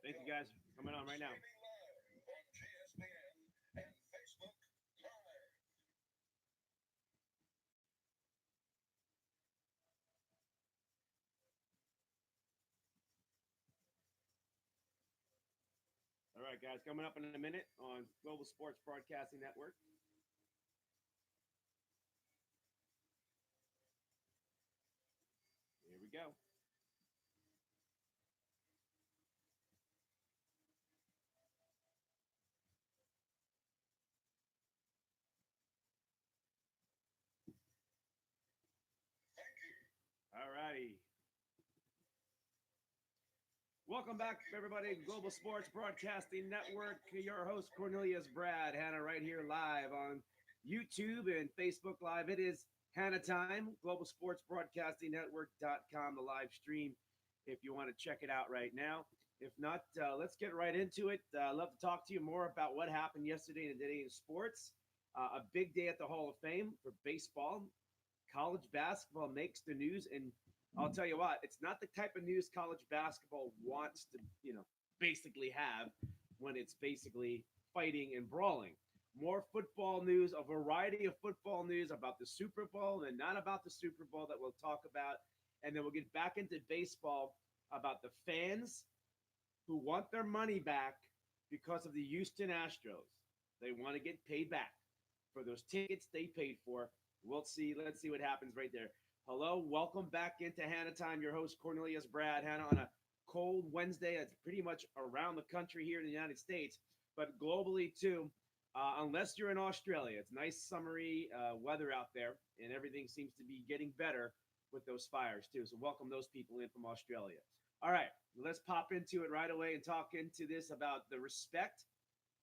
Thank you guys. Coming on right now. All right, guys. Coming up in a minute on Global Sports Broadcasting Network. Here we go. All righty. Welcome back, everybody. Global Sports Broadcasting Network. Your host, Cornelius Brad. Hannah, right here live on YouTube and Facebook Live. It is Hanna Time, Global Sports Broadcasting Network.com, the live stream, if you want to check it out right now. If not, let's get right into it. I'd love to talk to you more about what happened yesterday and today in sports. A big day at the Hall of Fame for baseball. College basketball makes the news, and I'll tell you what, it's not the type of news college basketball wants to, basically have when it's basically fighting and brawling. More football news, a variety of football news about the Super Bowl and not about the Super Bowl that we'll talk about. And then we'll get back into baseball about the fans who want their money back because of the Houston Astros. They want to get paid back for those tickets they paid for. We'll see. Let's see what happens right there. Hello, welcome back into Hanna Time. Your host, Cornelius Brad. Hannah, on a cold Wednesday. It's pretty much around the country here in the United States, but globally too, unless you're in Australia. It's nice summery weather out there, and everything seems to be getting better with those fires too. So welcome those people in from Australia. All right, let's pop into it right away and talk into this about the respect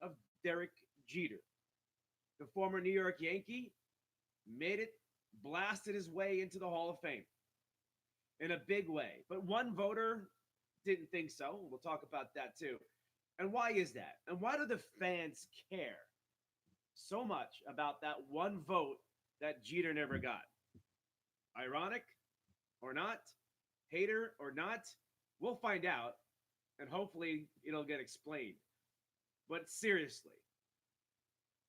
of Derek Jeter. The former New York Yankee made it, blasted his way into the Hall of Fame in a big way. But one voter didn't think so. We'll talk about that too. And why is that? And why do the fans care so much about that one vote that Jeter never got? Ironic or not? Hater or not? We'll find out, and hopefully it'll get explained. But seriously,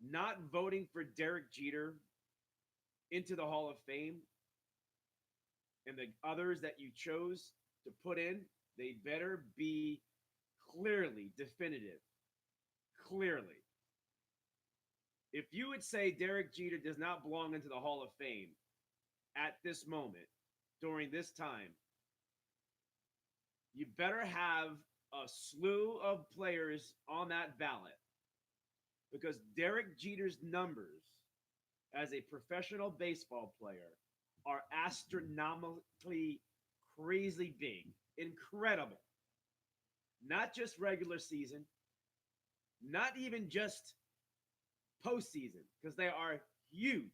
not voting for Derek Jeter into the Hall of Fame and the others that you chose to put in, they better be clearly definitive. Clearly. If you would say Derek Jeter does not belong into the Hall of Fame at this moment, during this time, you better have a slew of players on that ballot, because Derek Jeter's numbers as a professional baseball player are astronomically crazy big, incredible. Not just regular season, not even just postseason, because they are huge.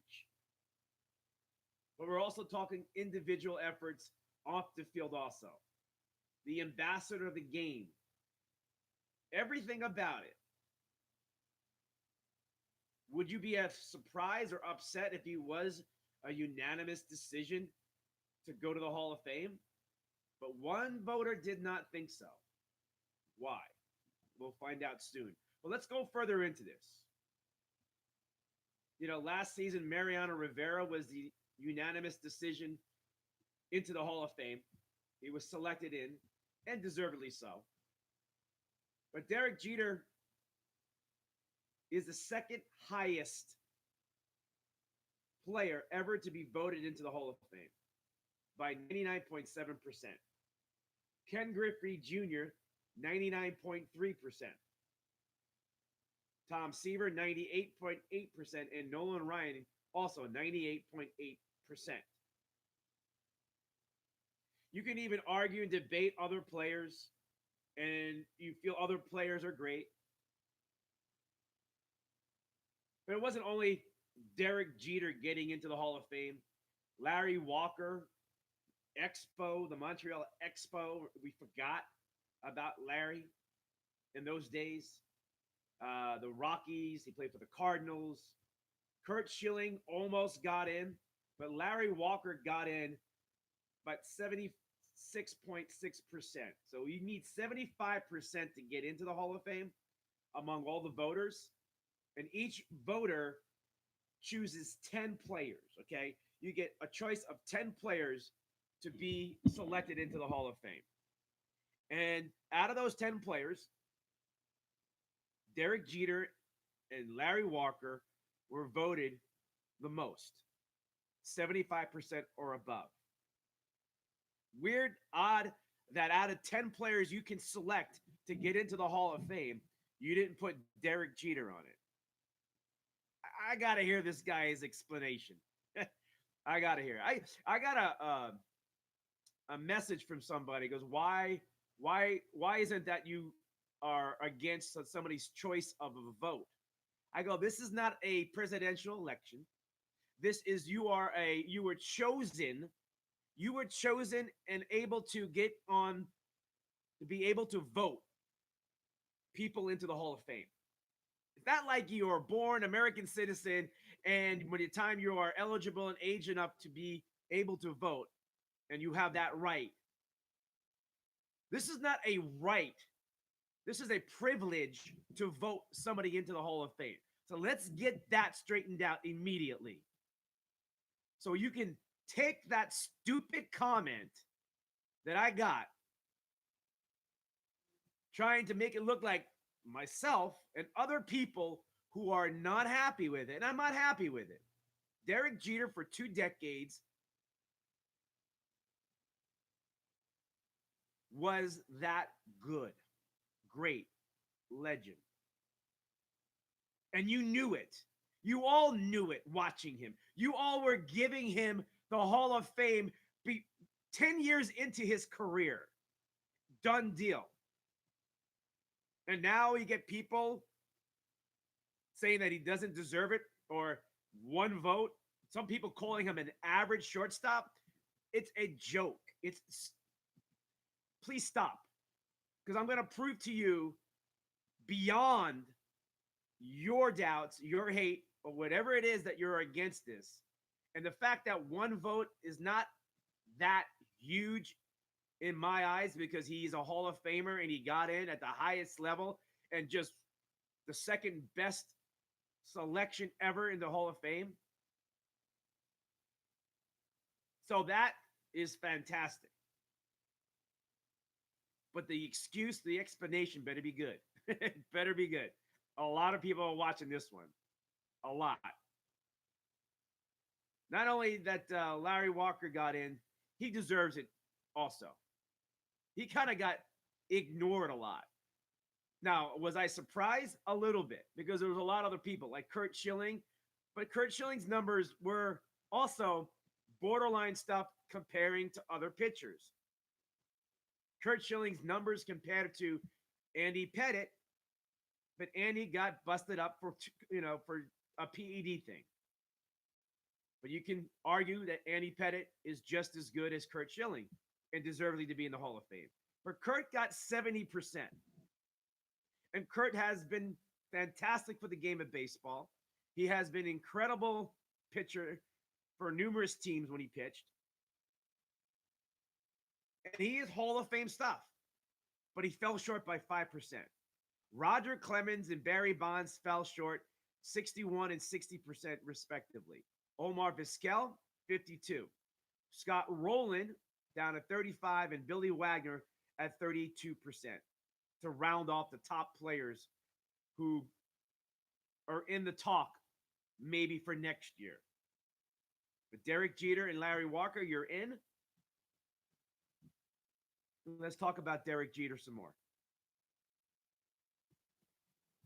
But we're also talking individual efforts off the field also. The ambassador of the game. Everything about it. Would you be as surprised or upset if he was a unanimous decision to go to the Hall of Fame? But one voter did not think so. Why? We'll find out soon. But let's go further into this. Last season, Mariano Rivera was the unanimous decision into the Hall of Fame. He was selected in, and deservedly so. But Derek Jeter is the second highest player ever to be voted into the Hall of Fame by 99.7%. Ken Griffey Jr., 99.3%. Tom Seaver, 98.8%. And Nolan Ryan, also 98.8%. You can even argue and debate other players, and you feel other players are great. But it wasn't only Derek Jeter getting into the Hall of Fame. Larry Walker, Expo, the Montreal Expo, we forgot about Larry in those days. The Rockies, he played for the Cardinals. Kurt Schilling almost got in, but Larry Walker got in, but 6.6%. So you need 75% to get into the Hall of Fame among all the voters. And each voter chooses 10 players, okay? You get a choice of 10 players to be selected into the Hall of Fame. And out of those 10 players, Derek Jeter and Larry Walker were voted the most, 75% or above. Weird, odd that out of 10 players you can select to get into the Hall of Fame, you didn't put Derek Jeter on it. I got to hear this guy's explanation. I got to hear. I got a message from somebody. Goes, why isn't that you are against somebody's choice of a vote? I go, this is not a presidential election. This is you were chosen and able to get on to be able to vote people into the Hall of Fame. It's not like you are born American citizen and when the time you are eligible and age enough to be able to vote and you have that right. This is not a right. This is a privilege to vote somebody into the Hall of Fame. So let's get that straightened out immediately. So you can take that stupid comment that I got trying to make it look like myself and other people who are not happy with it, and I'm not happy with it. Derek Jeter for 2 decades was that good, great, legend. And you knew it. You all knew it watching him. You all were giving him the Hall of Fame 10 years into his career. Done deal. And now you get people saying that he doesn't deserve it or one vote. Some people calling him an average shortstop. It's a joke. Please stop. Because I'm going to prove to you beyond your doubts, your hate, or whatever it is that you're against this. And the fact that one vote is not that huge in my eyes because he's a Hall of Famer and he got in at the highest level and just the second best selection ever in the Hall of Fame. So that is fantastic. But the excuse, the explanation better be good. It better be good. A lot of people are watching this one. A lot. Not only that Larry Walker got in, he deserves it also. He kind of got ignored a lot. Now, was I surprised? A little bit, because there was a lot of other people like Curt Schilling, but Curt Schilling's numbers were also borderline stuff comparing to other pitchers. Curt Schilling's numbers compared to Andy Pettit, but Andy got busted up for a PED thing. But you can argue that Andy Pettit is just as good as Curt Schilling and deservedly to be in the Hall of Fame. But Curt got 70%. And Curt has been fantastic for the game of baseball. He has been an incredible pitcher for numerous teams when he pitched. And he is Hall of Fame stuff. But he fell short by 5%. Roger Clemens and Barry Bonds fell short 61 and 60% respectively. Omar Vizquel, 52. Scott Rowland down at 35 and Billy Wagner at 32% to round off the top players who are in the talk maybe for next year. But Derek Jeter and Larry Walker, you're in. Let's talk about Derek Jeter some more.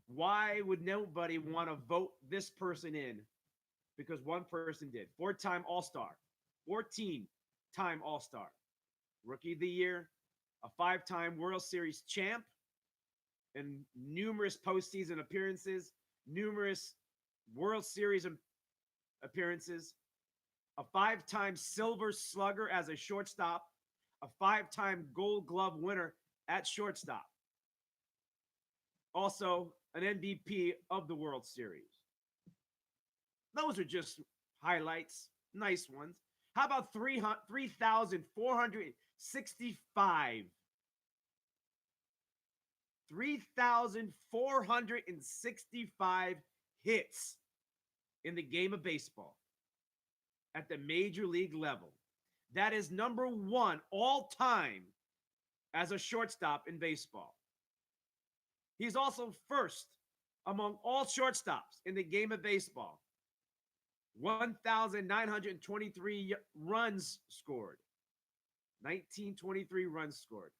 Why would nobody want to vote this person in? Because one person did. 4-time All-Star. 14-time All-Star. Rookie of the Year. A 5-time World Series champ. And numerous postseason appearances. Numerous World Series appearances. A 5-time Silver Slugger as a shortstop. A 5-time Gold Glove winner at shortstop. Also, an MVP of the World Series. Those are just highlights, nice ones. How about 3,465. 3,465 hits in the game of baseball at the major league level. That is number one all time as a shortstop in baseball. He's also first among all shortstops in the game of baseball. 1,923 runs scored. 1923 runs scored.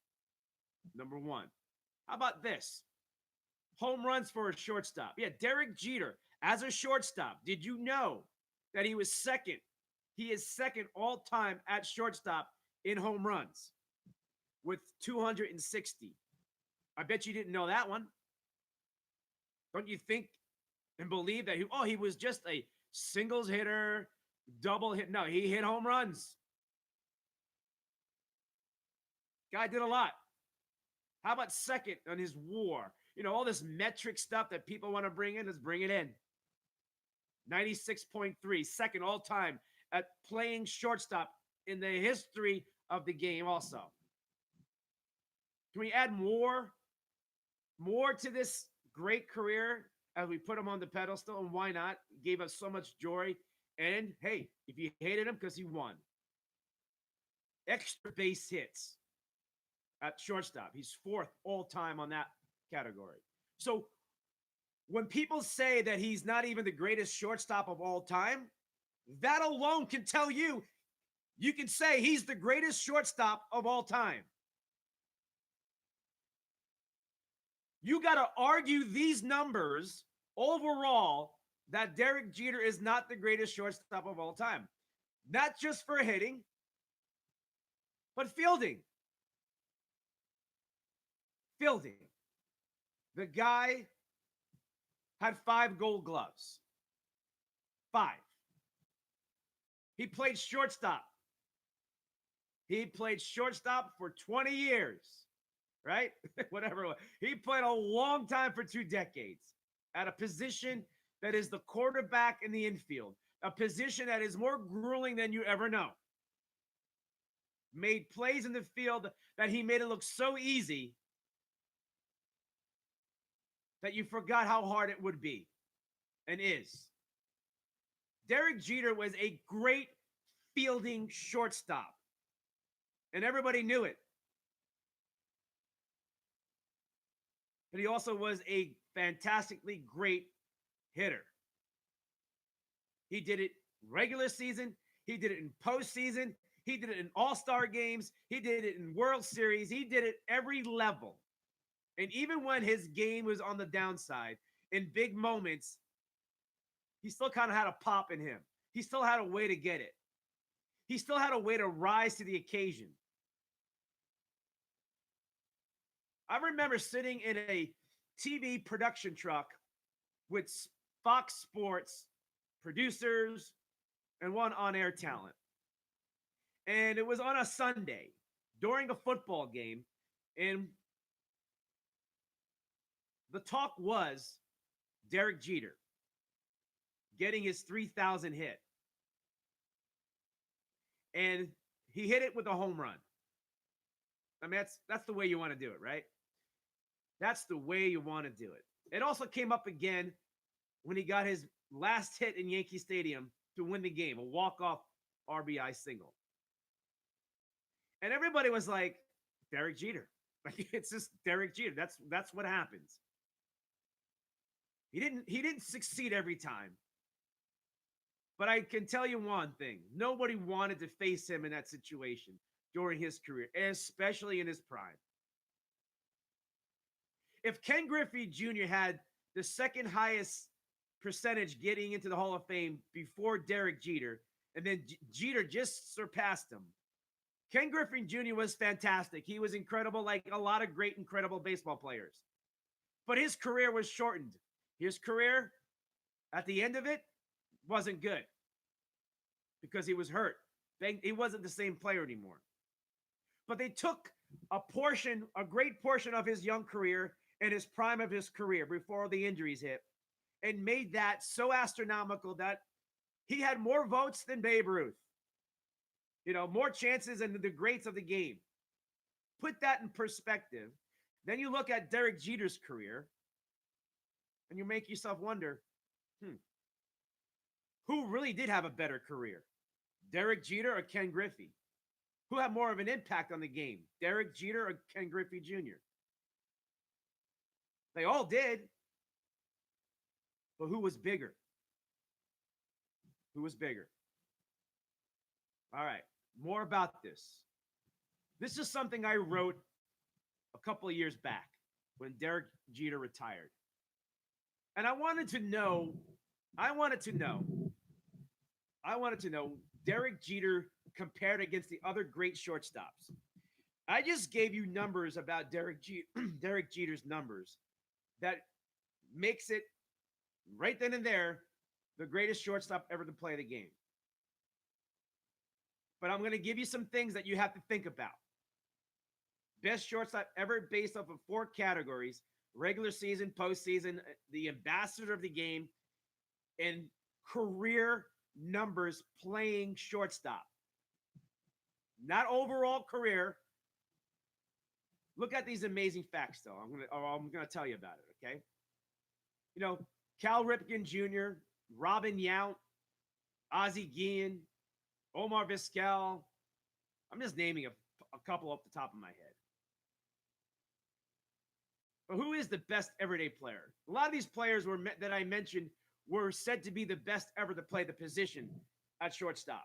Number one. How about this? Home runs for a shortstop. Yeah, Derek Jeter as a shortstop. Did you know that he was second? He is second all time at shortstop in home runs with 260. I bet you didn't know that one. Don't you think and believe that he was just a singles hitter, double hit? No, he hit home runs. Guy did a lot. How about second on his WAR? All this metric stuff that people want to bring in, let's bring it in. 96.3, second all time at playing shortstop in the history of the game also. Can we add more to this great career as we put him on the pedestal? And why not? He gave us so much joy. And hey, if you hated him, because he won. Extra base hits at shortstop. He's fourth all time on that category. So when people say that he's not even the greatest shortstop of all time, that alone can tell you can say he's the greatest shortstop of all time. You got to argue these numbers overall that Derek Jeter is not the greatest shortstop of all time. Not just for hitting, but fielding. Fielding. The guy had 5 Gold Gloves. 5. He played shortstop. He played shortstop for 20 years, right? Whatever it was. He played a long time for 2 decades at a position that is the quarterback in the infield, a position that is more grueling than you ever know. Made plays in the field that he made it look so easy that you forgot how hard it would be and is. Derek Jeter was a great fielding shortstop, and everybody knew it. But he also was a fantastically great hitter. He did it regular season. He did it in postseason. He did it in all-star games. He did it in World Series. He did it every level. And even when his game was on the downside, in big moments, he still kind of had a pop in him. He still had a way to get it. He still had a way to rise to the occasion. I remember sitting in a TV production truck with Fox Sports producers and one on-air talent. And it was on a Sunday during a football game, and the talk was Derek Jeter getting his 3,000 hit. And he hit it with a home run. I mean, that's the way you want to do it, right? That's the way you want to do it. It also came up again when he got his last hit in Yankee Stadium to win the game, a walk-off RBI single. And everybody was like, Derek Jeter. Like, it's just Derek Jeter. That's what happens. He didn't succeed every time. But I can tell you one thing. Nobody wanted to face him in that situation during his career, especially in his prime. If Ken Griffey Jr. had the second highest percentage getting into the Hall of Fame before Derek Jeter, and then Jeter just surpassed him, Ken Griffey Jr. was fantastic. He was incredible, like a lot of great, incredible baseball players. But his career was shortened. His career, at the end of it, wasn't good because he was hurt. He wasn't the same player anymore. But they took a great portion of his young career and his prime of his career before the injuries hit and made that so astronomical that he had more votes than Babe Ruth. More chances than the greats of the game. Put that in perspective. Then you look at Derek Jeter's career and you make yourself wonder, hmm, who really did have a better career? Derek Jeter or Ken Griffey? Who had more of an impact on the game? Derek Jeter or Ken Griffey Jr.? They all did, but who was bigger? Who was bigger? All right, more about this. This is something I wrote a couple of years back when Derek Jeter retired. And I wanted to know, I wanted to know, I wanted to know Derek Jeter compared against the other great shortstops. I just gave you numbers about Derek Jeter's numbers that makes it right then and there the greatest shortstop ever to play the game. But I'm going to give you some things that you have to think about. Best shortstop ever based off of 4 categories: regular season, postseason, the ambassador of the game, and career numbers playing shortstop. Not overall career. Look at these amazing facts, though. I'm gonna tell you about it. Okay. You know, Cal Ripken Jr., Robin Yount, Ozzie Guillen, Omar Vizquel. I'm just naming a couple off the top of my head. But who is the best everyday player? A lot of these players that I mentioned were said to be the best ever to play the position at shortstop.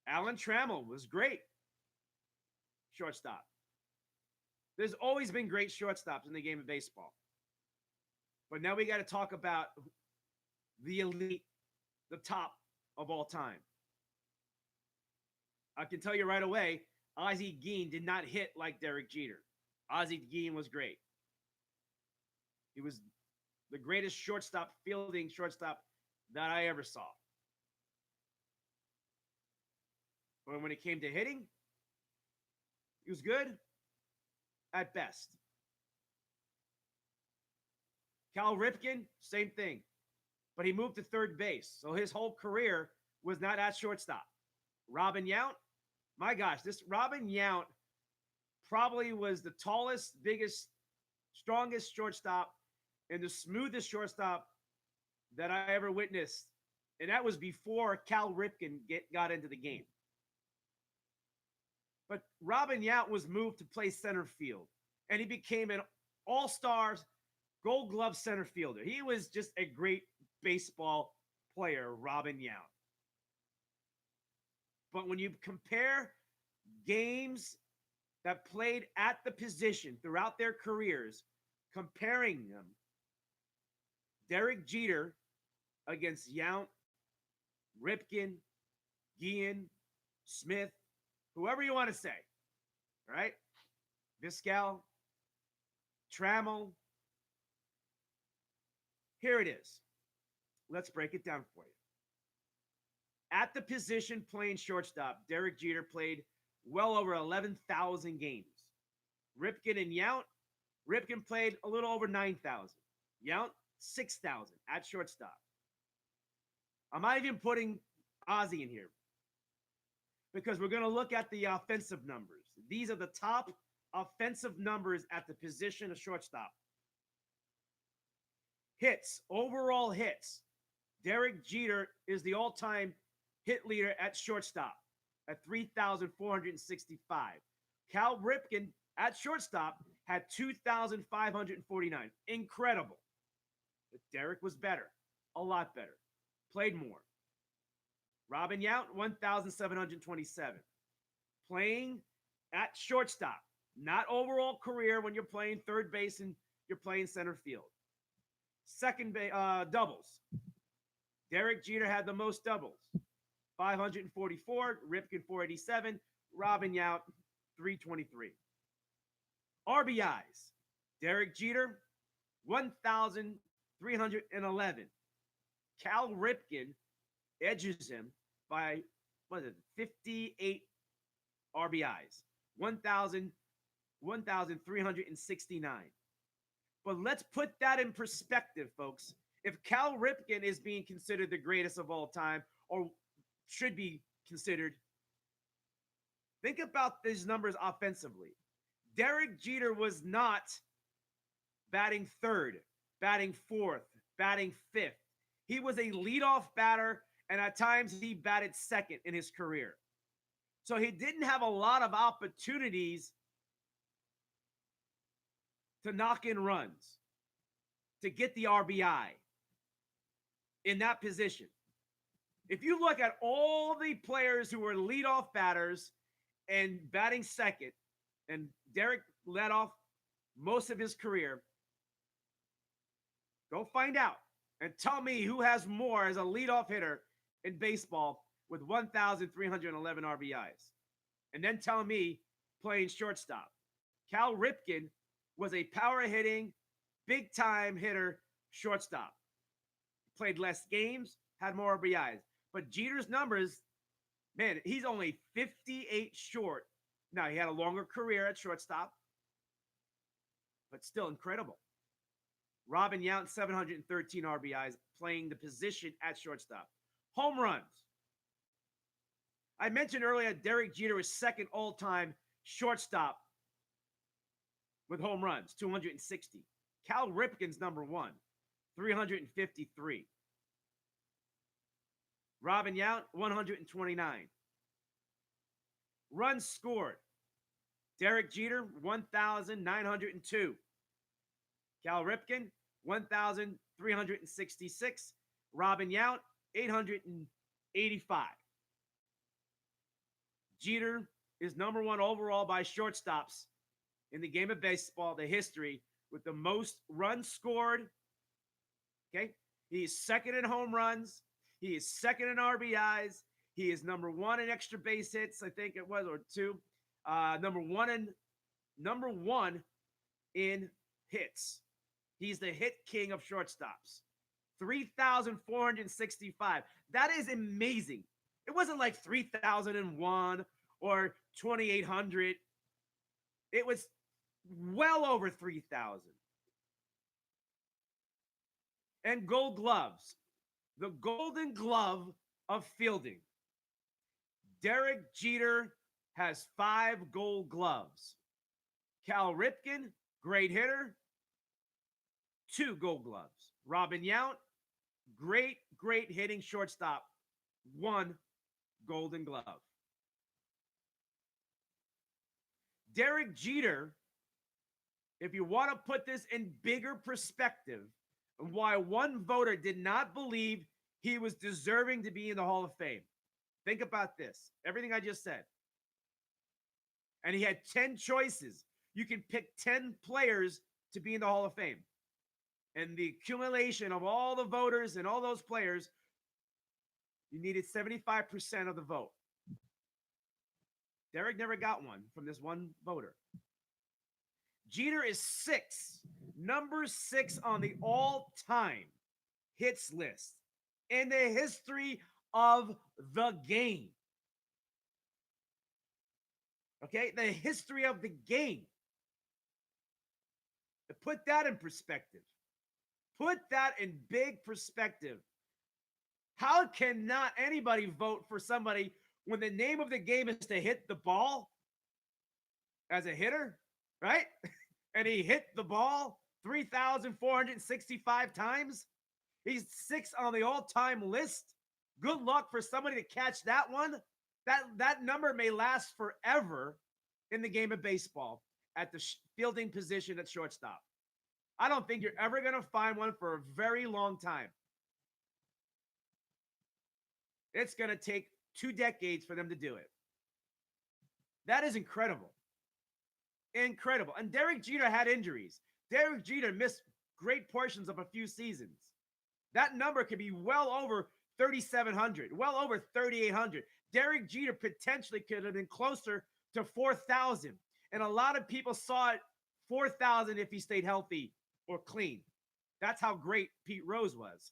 Alan Trammell was great. Shortstop. There's always been great shortstops in the game of baseball. But now we got to talk about the elite, the top of all time. I can tell you right away, Ozzie Guillen did not hit like Derek Jeter. Ozzie Guillen was great. He was the greatest fielding shortstop that I ever saw. But when it came to hitting, he was good at best. Cal Ripken, same thing. But he moved to third base. So his whole career was not at shortstop. Robin Yount, my gosh, this Robin Yount probably was the tallest, biggest, strongest shortstop and the smoothest shortstop that I ever witnessed. And that was before Cal Ripken got into the game. But Robin Yount was moved to play center field, and he became an all-star Gold Glove center fielder. He was just a great baseball player, Robin Yount. But when you compare games that played at the position throughout their careers, comparing them, Derek Jeter against Yount, Ripken, Guillen, Smith, whoever you want to say, all right? Vizquel, Trammell. Here it is. Let's break it down for you. At the position playing shortstop, Derek Jeter played well over 11,000 games. Ripken and Yount, Ripken played a little over 9,000. Yount, 6,000 at shortstop. I'm not even putting Ozzie in here because we're going to look at the offensive numbers. These are the top offensive numbers at the position of shortstop. Hits, overall hits. Derek Jeter is the all-time hit leader at shortstop at 3,465. Cal Ripken at shortstop had 2,549. Incredible. But Derek was better, a lot better, played more. Robin Yount, 1,727. Playing at shortstop, not overall career when you're playing third base and you're playing center field. Second doubles. Derek Jeter had the most doubles, 544. Ripken, 487. Robin Yount, 323. RBIs. Derek Jeter, 1,311. Cal Ripken edges him by, 58 RBIs, 1,369. But let's put that in perspective, folks. If Cal Ripken is being considered the greatest of all time, or should be considered, think about these numbers offensively. Derek Jeter was not batting third, batting fourth, batting fifth. He was a leadoff batter, and at times he batted second in his career. So he didn't have a lot of opportunities to knock in runs, to get the RBI in that position. If you look at all the players who were leadoff batters and batting second, and Derek led off most of his career, go find out and tell me who has more as a leadoff hitter in baseball with 1,311 RBIs. And then tell me playing shortstop. Cal Ripken was a power hitting, big time hitter shortstop. Played less games, had more RBIs. But Jeter's numbers, man, he's only 58 short. Now, he had a longer career at shortstop, but still incredible. Robin Yount, 713 RBIs, playing the position at shortstop. Home runs. I mentioned earlier Derek Jeter was second all-time shortstop with home runs, 260. Cal Ripken's number one, 353. Robin Yount, 129. Runs scored. Derek Jeter, 1,902. Cal Ripken, 1,366. Robin Yount, 885. Jeter is number one overall by shortstops in the game of baseball, the history, with the most runs scored. Okay? He is second in home runs. He is second in RBIs. He is number one in extra base hits, I think it was, or two. Number one in hits. He's the hit king of shortstops. 3,465. That is amazing. It wasn't like 3,001 or 2,800. It was well over 3,000. And gold gloves. The golden glove of fielding. Derek Jeter has 5 gold gloves. Cal Ripken, great hitter, 2 gold gloves. Robin Yount, great hitting shortstop, 1 golden glove. Derek Jeter, if you want to put this in bigger perspective, and why one voter did not believe he was deserving to be in the Hall of Fame. Think about this. Everything I just said. And he had 10 choices. You can pick 10 players to be in the Hall of Fame. And the accumulation of all the voters and all those players, you needed 75% of the vote. Derek never got one from this one voter. Jeter is number 6 on the all-time hits list in the history of the game. Okay, the history of the game. To put that in perspective. Put that in big perspective. How can not anybody vote for somebody when the name of the game is to hit the ball as a hitter, right? And he hit the ball 3,465 times. He's 6 on the all-time list. Good luck for somebody to catch that one. That number may last forever in the game of baseball at the fielding position at shortstop. I don't think you're ever going to find one for a very long time. It's going to take 2 decades for them to do it. That is incredible. Incredible. And Derek Jeter had injuries. Derek Jeter missed great portions of a few seasons. That number could be well over 3,700, well over 3,800. Derek Jeter potentially could have been closer to 4,000. And a lot of people saw it 4,000 if he stayed healthy or clean. That's how great Pete Rose was.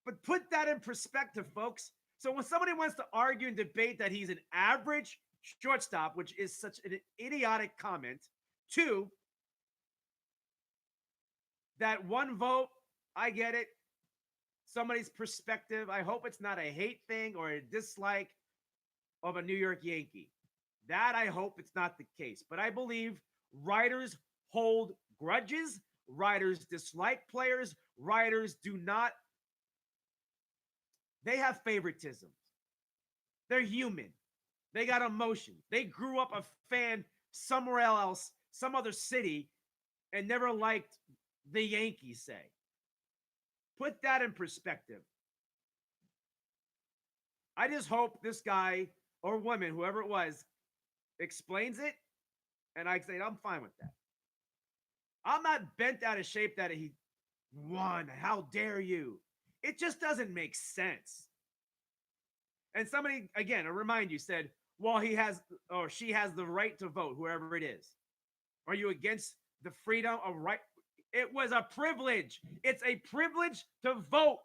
But put that in perspective, folks. So when somebody wants to argue and debate that he's an average shortstop, which is such an idiotic comment, 2, that 1 vote, I get it. Somebody's perspective. I hope it's not a hate thing or a dislike of a New York Yankee. That I hope it's not the case. But I believe writers hold grudges, writers dislike players, writers do not, they have favoritisms. They're human. They got emotion. They grew up a fan somewhere else, some other city, and never liked the Yankees, say. Put that in perspective. I just hope this guy or woman, whoever it was, explains it, and I say, I'm fine with that. I'm not bent out of shape that he won. How dare you? It just doesn't make sense. And somebody, again, I remind you, said, well, he has or she has the right to vote, whoever it is. Are you against the freedom of right? It was a privilege. It's a privilege to vote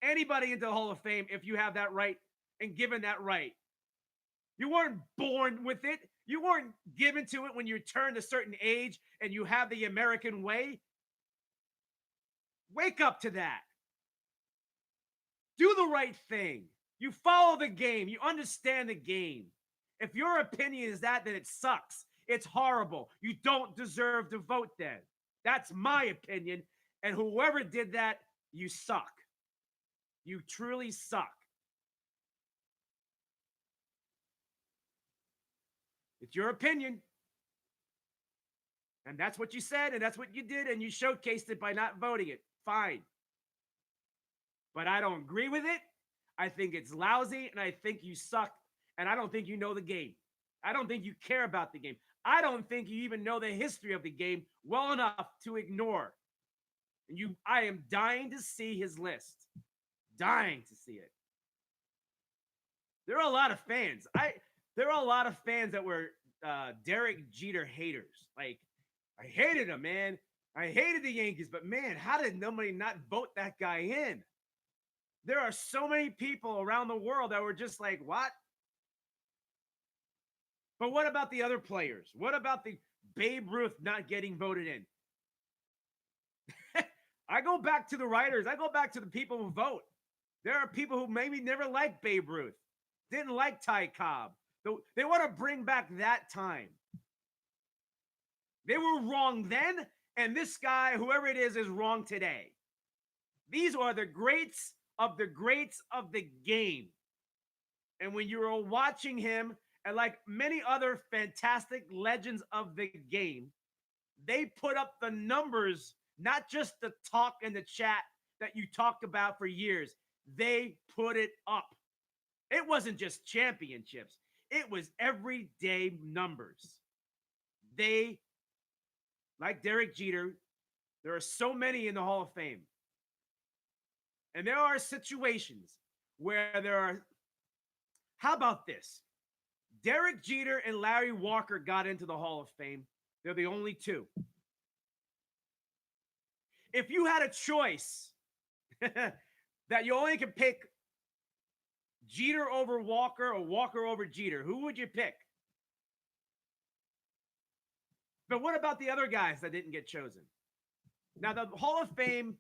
anybody into the Hall of Fame if you have that right and given that right. You weren't born with it. You weren't given to it when you turned a certain age and you have the American way. Wake up to that. Do the right thing. You follow the game. You understand the game. If your opinion is that, then it sucks. It's horrible. You don't deserve to vote then. That's my opinion. And whoever did that, you suck. You truly suck. It's your opinion. And that's what you said, and that's what you did, and you showcased it by not voting it. Fine. But I don't agree with it. I think it's lousy, and I think you suck, and I don't think you know the game. I don't think you care about the game. I don't think you even know the history of the game well enough to ignore. And I am dying to see his list. Dying to see it. There are a lot of fans. There are a lot of fans that were Derek Jeter haters. Like, I hated him, man. I hated the Yankees, but man, how did nobody not vote that guy in? There are so many people around the world that were just like, what? But what about the other players? What about the Babe Ruth not getting voted in? I go back to the writers. I go back to the people who vote. There are people who maybe never liked Babe Ruth, didn't like Ty Cobb. They want to bring back that time. They were wrong then, and this guy, whoever it is wrong today. These are the greats of the greats of the game. And when you were watching him, and like many other fantastic legends of the game, they put up the numbers, not just the talk in the chat that you talked about for years. They put it up. It wasn't just championships. It was everyday numbers. They, like Derek Jeter, there are so many in the Hall of Fame. And there are situations where there are, how about this? Derek Jeter and Larry Walker got into the Hall of Fame. They're the only two. If you had a choice that you only can pick Jeter over Walker or Walker over Jeter, who would you pick? But what about the other guys that didn't get chosen? Now, the Hall of Fame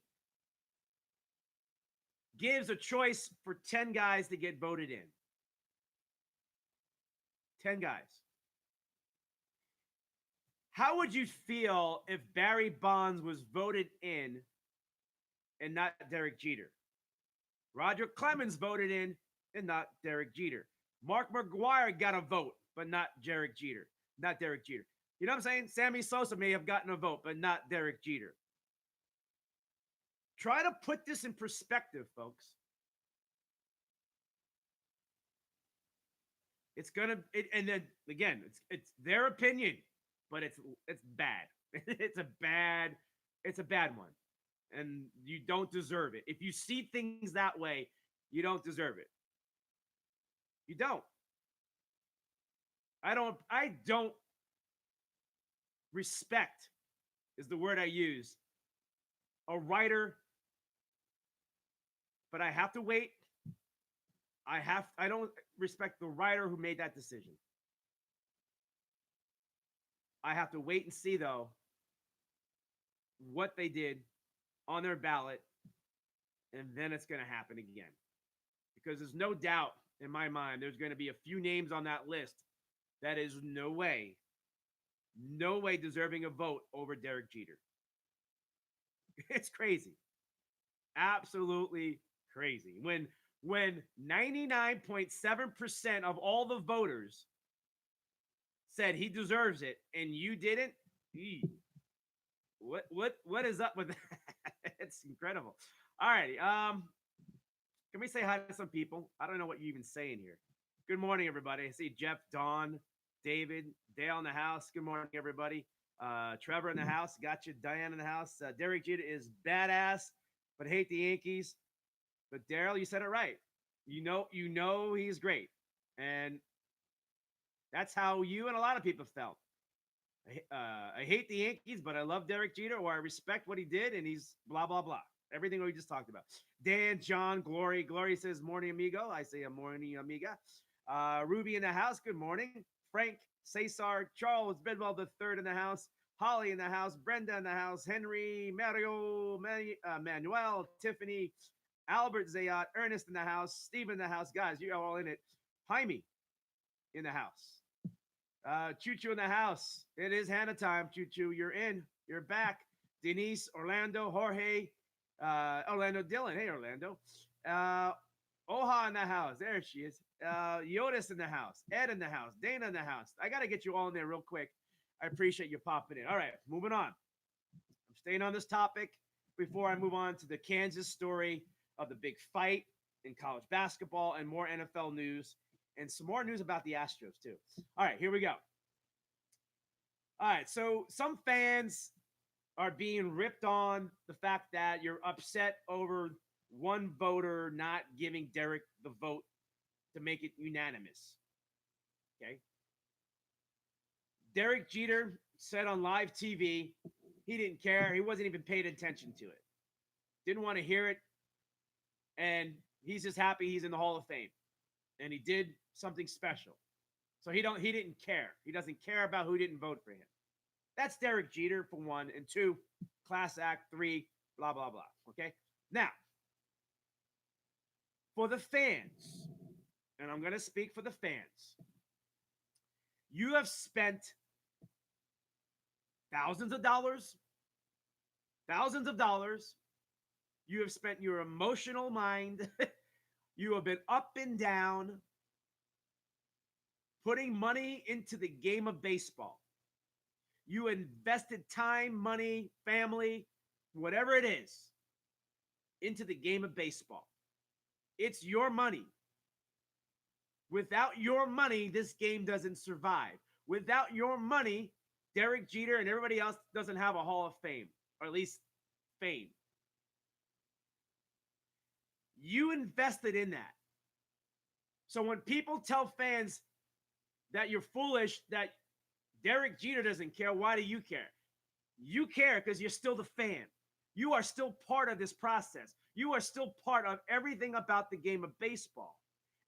gives a choice for 10 guys to get voted in. 10 guys. How would you feel if Barry Bonds was voted in and not Derek Jeter? Roger Clemens voted in and not Derek Jeter. Mark McGwire got a vote, but not Derek Jeter. Not Derek Jeter. You know what I'm saying? Sammy Sosa may have gotten a vote, but not Derek Jeter. Try to put this in perspective, folks. It's gonna, and then again, it's their opinion, but it's bad. It's a bad one, and you don't deserve it. If you see things that way, you don't deserve it. You don't. I don't respect is the word I use. A writer, but I have to wait. I don't respect the writer who made that decision. I have to wait and see, though, what they did on their ballot, and then it's going to happen again. Because there's no doubt in my mind there's going to be a few names on that list that is no way deserving a vote over Derek Jeter. It's crazy. Absolutely crazy. When 99.7% of all the voters said he deserves it and you didn't, what is up with that? It's incredible. All righty. Can we say hi to some people? I don't know what you're even saying here. Good morning, everybody. I see Jeff, Dawn, David, Dale in the house. Good morning, everybody. Trevor in the house. Got you. Diane in the house. Derek Jeter is badass, but hate the Yankees. But Daryl, you said it right. You know he's great, and that's how you and a lot of people felt. I hate the Yankees, but I love Derek Jeter, or I respect what he did, and he's blah blah blah. Everything we just talked about. Dan, John, Glory. Glory says morning, amigo. I say a morning, amiga. Ruby in the house. Good morning. Frank, Cesar, Charles, Bedwell the third in the house. Holly in the house. Brenda in the house. Henry, Mario, Manuel, Tiffany, Albert Zayat, Ernest in the house. Steve in the house. Guys, you're all in it. Jaime in the house. Choo Choo in the house. It is Hanna time. Choo Choo, you're in. You're back. Denise, Orlando, Jorge, Orlando Dillon. Hey, Orlando. Oha in the house. There she is. Yotis in the house. Ed in the house. Dana in the house. I got to get you all in there real quick. I appreciate you popping in. All right, moving on. I'm staying on this topic before I move on to the Kansas story of the big fight in college basketball and more NFL news and some more news about the Astros, too. All right, here we go. All right, so some fans are being ripped on the fact that you're upset over one voter not giving Derek the vote to make it unanimous. Okay. Derek Jeter said on live TV he didn't care. He wasn't even paying attention to it. Didn't want to hear it. And he's just happy he's in the Hall of Fame. And he did something special. So he didn't care. He doesn't care about who didn't vote for him. That's Derek Jeter for one. And two, class act. Three, blah, blah, blah. Okay? Now, for the fans, and I'm going to speak for the fans, you have spent thousands of dollars. You have spent your emotional mind. You have been up and down, putting money into the game of baseball. You invested time, money, family, whatever it is, into the game of baseball. It's your money. Without your money, this game doesn't survive. Without your money, Derek Jeter and everybody else doesn't have a Hall of Fame, or at least fame. You invested in that. So when people tell fans that you're foolish, that Derek Jeter doesn't care, why do you care? You care because you're still the fan. You are still part of this process. You are still part of everything about the game of baseball.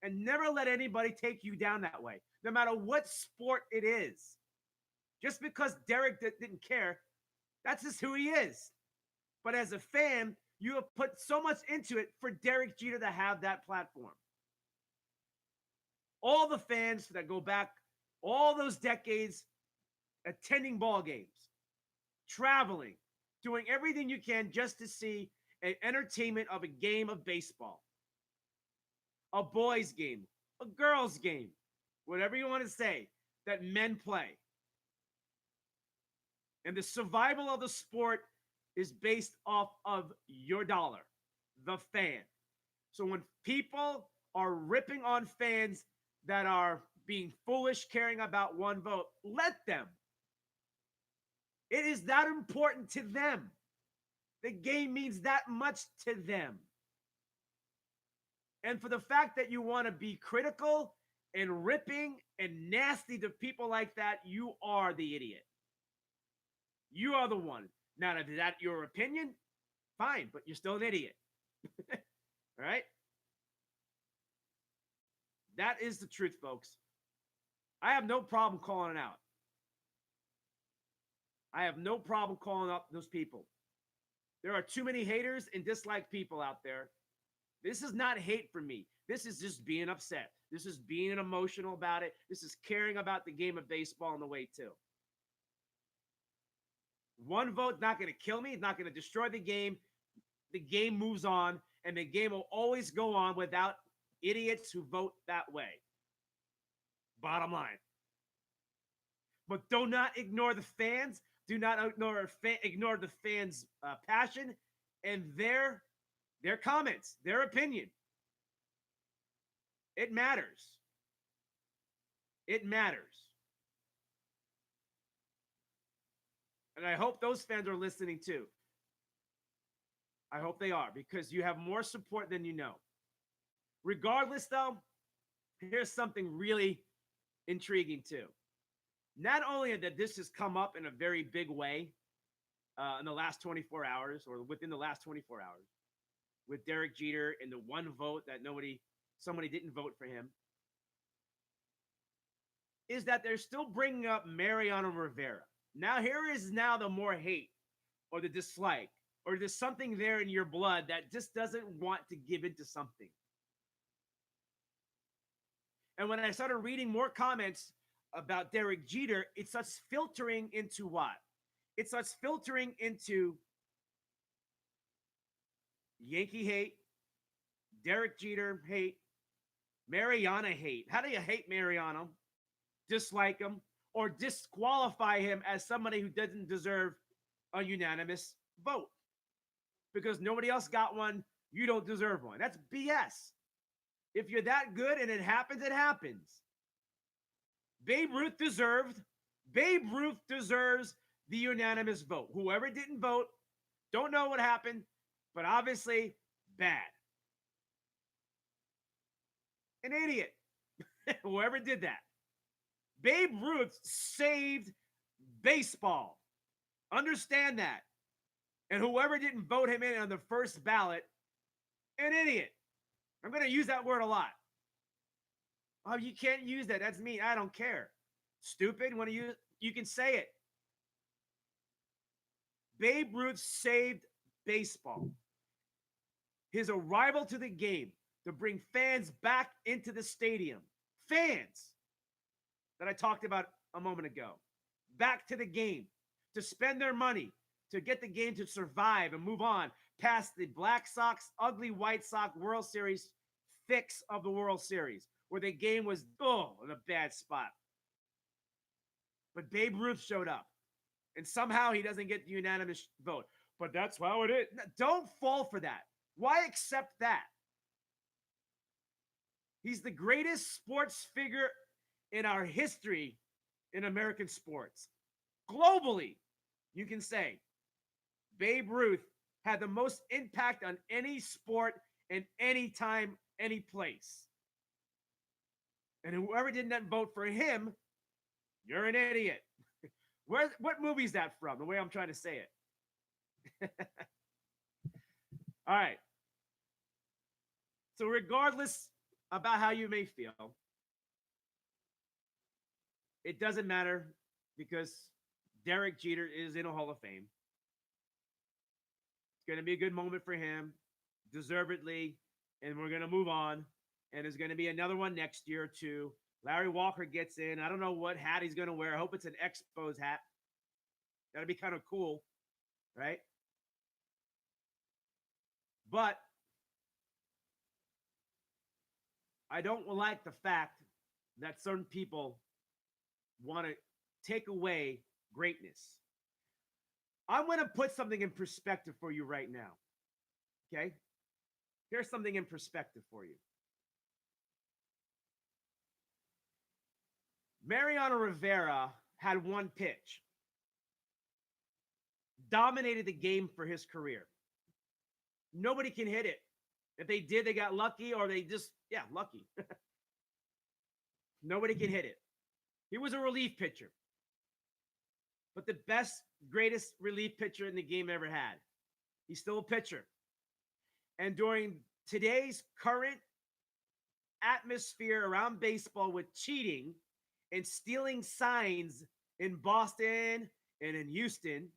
And never let anybody take you down that way, no matter what sport it is. Just because Derek didn't care, that's just who he is. But as a fan, you have put so much into it for Derek Jeter to have that platform. All the fans that go back all those decades attending ball games, traveling, doing everything you can just to see an entertainment of a game of baseball. A boys' game, a girls' game, whatever you want to say, that men play. And the survival of the sport is based off of your dollar, the fan. So when people are ripping on fans that are being foolish, caring about one vote, let them. It is that important to them. The game means that much to them. And for the fact that you want to be critical and ripping and nasty to people like that, you are the idiot. You are the one. Now, if that's your opinion, fine, but you're still an idiot. All right? That is the truth, folks. I have no problem calling it out. I have no problem calling out those people. There are too many haters and dislike people out there This is not hate for me. This is just being upset. This is being emotional about it. This is caring about the game of baseball in the way too. One vote's not going to kill me. It's not going to destroy the game. The game moves on, and the game will always go on without idiots who vote that way. Bottom line. But do not ignore the fans. Do not ignore the fans' passion and their comments, their opinion. It matters. It matters. And I hope those fans are listening too. I hope they are, because you have more support than you know. Regardless, though, here's something really intriguing too. Not only that this has come up in a very big way in the last 24 hours, or within the last 24 hours, with Derek Jeter and the one vote that somebody didn't vote for him, is that they're still bringing up Mariano Rivera. Now, here is now the more hate or the dislike, or there's something there in your blood that just doesn't want to give into something. And when I started reading more comments about Derek Jeter, it starts filtering into what? It starts filtering into Yankee hate, Derek Jeter hate, Mariano hate. How do you hate Mariano? Dislike him or disqualify him as somebody who doesn't deserve a unanimous vote. Because nobody else got one, you don't deserve one. That's BS. If you're that good and it happens, it happens. Babe Ruth deserves the unanimous vote. Whoever didn't vote, don't know what happened, but obviously bad. An idiot. Whoever did that. Babe Ruth saved baseball. Understand that. And whoever didn't vote him in on the first ballot, an idiot. I'm going to use that word a lot. Oh, you can't use that. That's mean. I don't care. Stupid. When you can say it. Babe Ruth saved baseball. His arrival to the game to bring fans back into the stadium. Fans that I talked about a moment ago. Back to the game. To spend their money. To get the game to survive and move on past the Black Sox, ugly White Sox World Series fix of the World Series, where the game was in a bad spot. But Babe Ruth showed up, and somehow he doesn't get the unanimous vote. But that's how it is. Don't fall for that. Why accept that? He's the greatest sports figure in our history in American sports. Globally, you can say. Babe Ruth had the most impact on any sport in any time, any place. And whoever didn't vote for him, you're an idiot. What movie is that from? The way I'm trying to say it. All right. So regardless about how you may feel, it doesn't matter because Derek Jeter is in a Hall of Fame. It's going to be a good moment for him, deservedly, and we're going to move on. And there's going to be another one next year, too. Larry Walker gets in. I don't know what hat he's going to wear. I hope it's an Expos hat. That'd be kind of cool, right? But I don't like the fact that certain people want to take away greatness. I'm going to put something in perspective for you right now. Okay? Here's something in perspective for you. Mariano Rivera had one pitch. Dominated the game for his career. Nobody can hit it. If they did, they got lucky, or they just, lucky. Nobody can hit it. He was a relief pitcher. But the best, greatest relief pitcher in the game ever had. He's still a pitcher. And during today's current atmosphere around baseball with cheating and stealing signs in Boston and in Houston,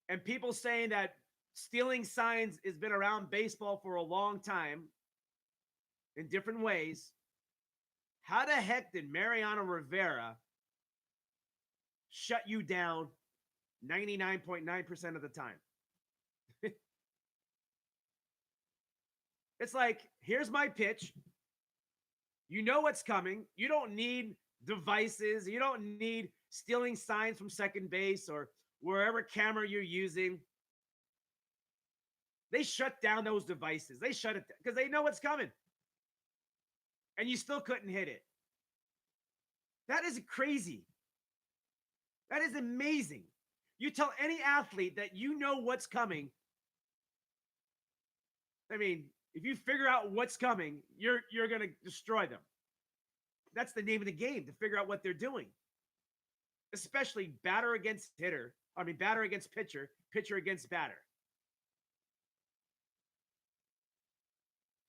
and people saying that Stealing signs has been around baseball for a long time in different ways. How the heck did Mariano Rivera shut you down 99.9% of the time? It's like, here's my pitch. You know what's coming. You don't need devices. You don't need stealing signs from second base or wherever camera you're using. They shut down those devices. They shut it down because they know what's coming. And you still couldn't hit it. That is crazy. That is amazing. You tell any athlete that you know what's coming. I mean, if you figure out what's coming, you're going to destroy them. That's the name of the game, to figure out what they're doing. Especially batter against hitter. I mean, batter against pitcher, pitcher against batter.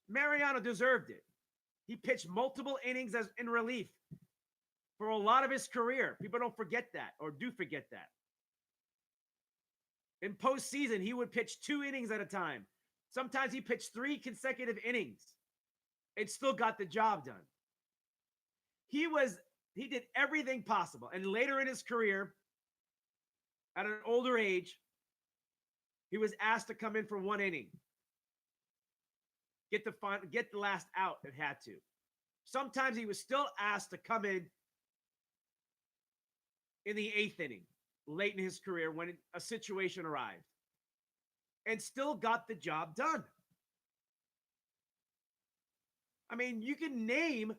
Mariano deserved it. He pitched multiple innings as in relief for a lot of his career. People don't forget that, or do forget that. In postseason, he would pitch 2 innings at a time. Sometimes he pitched 3 consecutive innings and still got the job done. He did everything possible. And later in his career, at an older age, he was asked to come in for 1 inning. Get the last out if had to. Sometimes he was still asked to come in the 8th inning, late in his career when a situation arrived, and still got the job done. I mean, you can name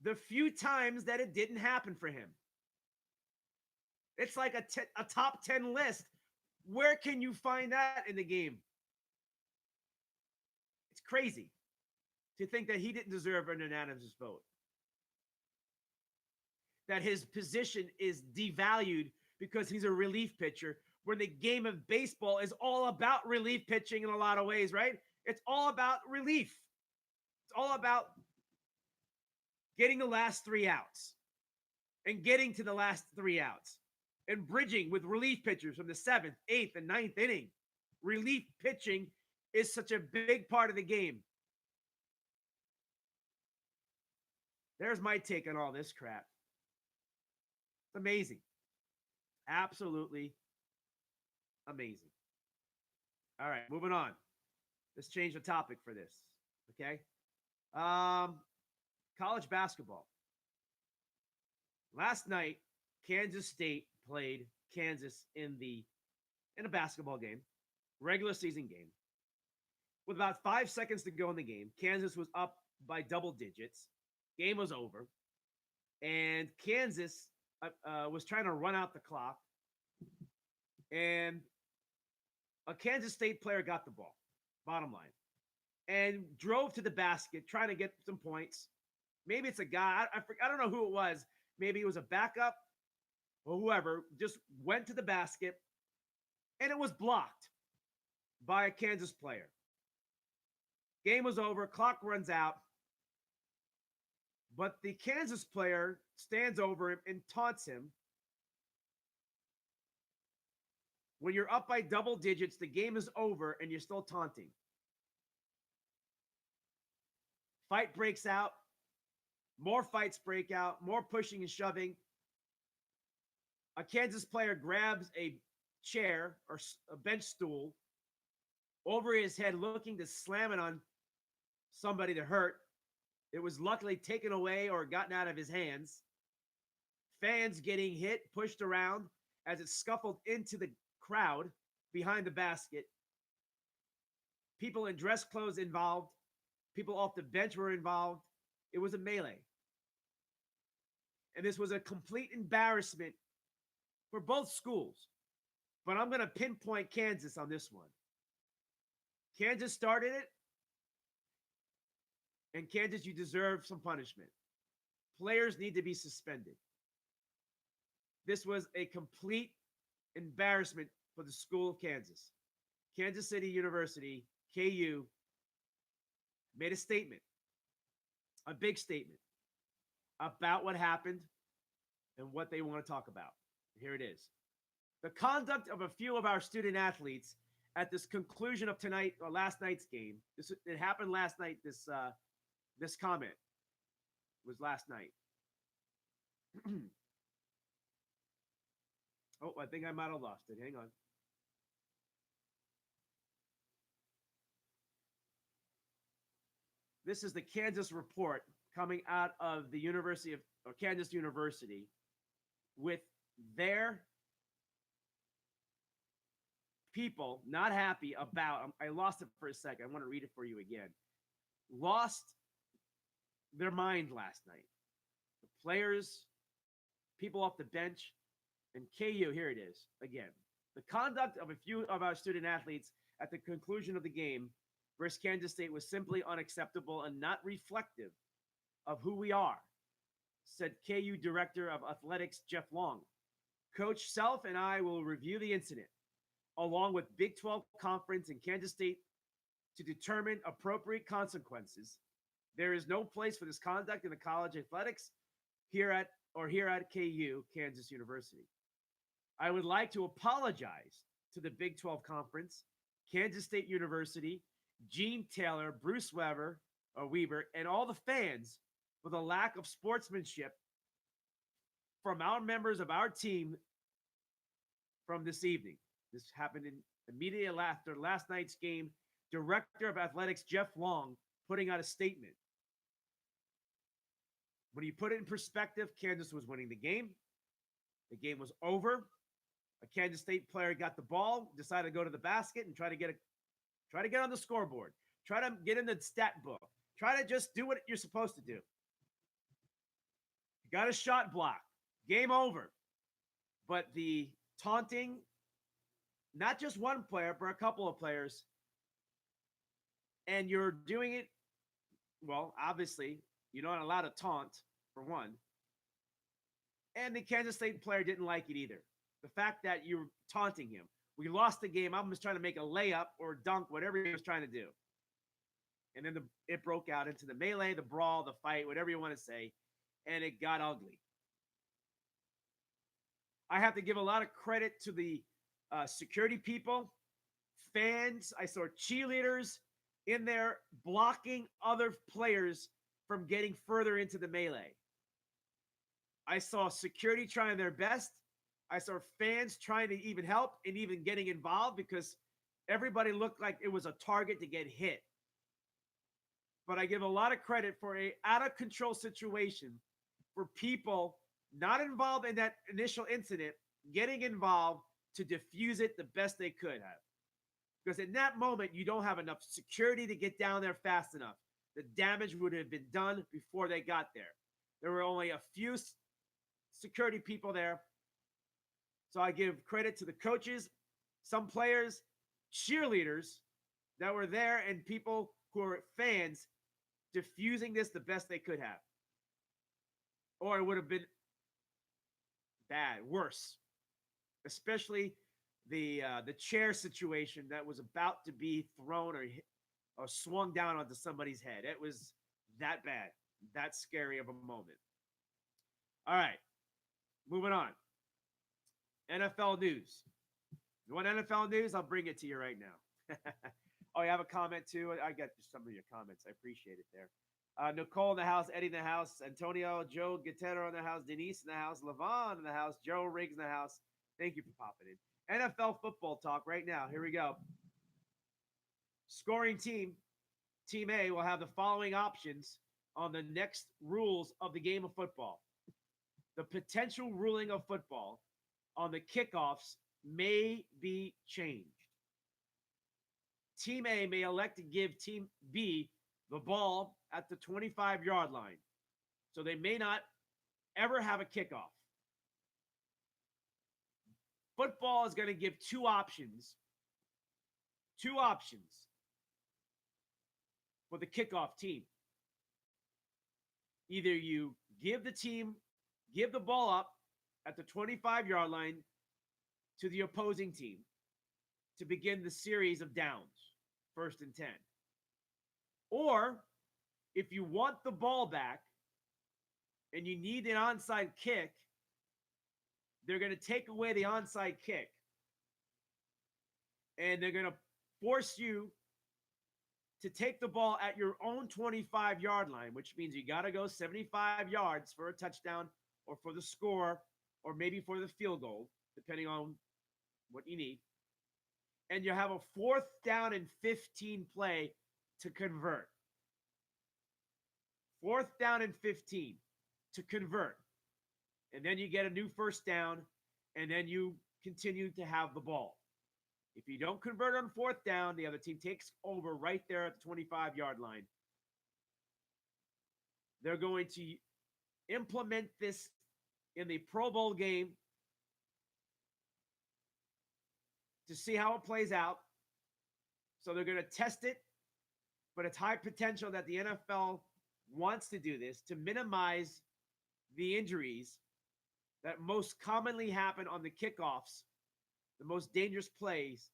the few times that it didn't happen for him. It's like a top 10 list. Where can you find that in the game? It's crazy to think that he didn't deserve an unanimous vote. That his position is devalued because he's a relief pitcher, when the game of baseball is all about relief pitching in a lot of ways, right? It's all about relief. It's all about getting the last 3 outs and getting to the last 3 outs and bridging with relief pitchers from the 7th, 8th, and 9th inning. Relief pitching is such a big part of the game. There's my take on all this crap. It's amazing. Absolutely amazing. All right, moving on. Let's change the topic for this, okay? College basketball. Last night, Kansas State played Kansas in a basketball game, regular season game. With about 5 seconds to go in the game, Kansas was up by double digits. Game was over, and Kansas was trying to run out the clock, and a Kansas State player got the ball, bottom line, and drove to the basket trying to get some points. Maybe it's a guy, I don't know who it was. Maybe it was a backup or whoever, just went to the basket, and it was blocked by a Kansas player. Game was over, clock runs out, but the Kansas player stands over him and taunts him. When you're up by double digits, the game is over, and you're still taunting. Fight breaks out. More fights break out. More pushing and shoving. A Kansas player grabs a chair or a bench stool over his head, looking to slam it on somebody to hurt. It was luckily taken away or gotten out of his hands. Fans getting hit, pushed around as it scuffled into the crowd behind the basket. People in dress clothes involved. People off the bench were involved. It was a melee. And this was a complete embarrassment for both schools. But I'm going to pinpoint Kansas on this one. Kansas started it. And Kansas, you deserve some punishment. Players need to be suspended. This was a complete embarrassment for the school of Kansas. Kansas City University, KU, made a statement, a big statement about what happened and what they want to talk about. Here it is. The conduct of a few of our student athletes at this conclusion of tonight or last night's game. It happened last night. This comment was last night. Oh, I think I might have lost it. Hang on. This is the Kansas report coming out of the University of or Kansas University with their people not happy about. I lost it for a second. I want to read it for you again. Lost their mind last night. The players, people off the bench, and KU, here it is again. The conduct of a few of our student athletes at the conclusion of the game versus Kansas State was simply unacceptable and not reflective of who we are, said KU Director of Athletics Jeff Long. Coach Self and I will review the incident along with Big 12 Conference and Kansas State to determine appropriate consequences. There is no place for this conduct in the college athletics here at KU, Kansas University. I would like to apologize to the Big 12 Conference, Kansas State University, Gene Taylor, Bruce Weber, and all the fans for the lack of sportsmanship from our members of our team from this evening. This happened immediately after last night's game. Director of Athletics Jeff Long putting out a statement. When you put it in perspective, Kansas was winning the game. The game was over. A Kansas State player got the ball, decided to go to the basket and try to get on the scoreboard. Try to get in the stat book. Try to just do what you're supposed to do. You got a shot block. Game over. But the taunting, not just one player, but a couple of players, and you're doing it, well, obviously, you're not allowed to taunt, for one. And the Kansas State player didn't like it either. The fact that you're taunting him. We lost the game. I was trying to make a layup or dunk, whatever he was trying to do. And then it broke out into the melee, the brawl, the fight, whatever you want to say, and it got ugly. I have to give a lot of credit to the security people, fans. I saw cheerleaders in there blocking other players from getting further into the melee. I saw security trying their best. I saw fans trying to even help and even getting involved because everybody looked like it was a target to get hit. But I give a lot of credit for a out-of-control situation for people not involved in that initial incident getting involved to defuse it the best they could have. Because in that moment, you don't have enough security to get down there fast enough. The damage would have been done before they got there. There were only a few security people there. So I give credit to the coaches, some players, cheerleaders that were there, and people who are fans diffusing this the best they could have. Or it would have been bad, worse. Especially the chair situation that was about to be thrown or swung down onto somebody's head. It was that bad, that scary of a moment. All right, moving on. NFL news. You want NFL news? I'll bring it to you right now. Oh, you have a comment too? I got some of your comments. I appreciate it there. Nicole in the house, Eddie in the house, Antonio, Joe Guerrero in the house, Denise in the house, Levon in the house, Joe Riggs in the house. Thank you for popping in. NFL football talk right now. Here we go. Scoring team, Team A, will have the following options on the next rules of the game of football. The potential ruling of football on the kickoffs may be changed. Team A may elect to give Team B the ball at the 25-yard line. So they may not ever have a kickoff. Football is going to give two options for the kickoff team. Either you give the ball up at the 25-yard line to the opposing team to begin the series of downs, 1st and 10. Or if you want the ball back and you need an onside kick, they're going to take away the onside kick. And they're going to force you to take the ball at your own 25-yard line, which means you got to go 75 yards for a touchdown or for the score or maybe for the field goal, depending on what you need. And you have a 4th down and 15 play to convert. 4th down and 15 to convert. And then you get a new 1st down, and then you continue to have the ball. If you don't convert on 4th down, the other team takes over right there at the 25-yard line. They're going to implement this in the Pro Bowl game to see how it plays out. So they're going to test it, but it's high potential that the NFL wants to do this to minimize the injuries that most commonly happen on the kickoffs. The most dangerous plays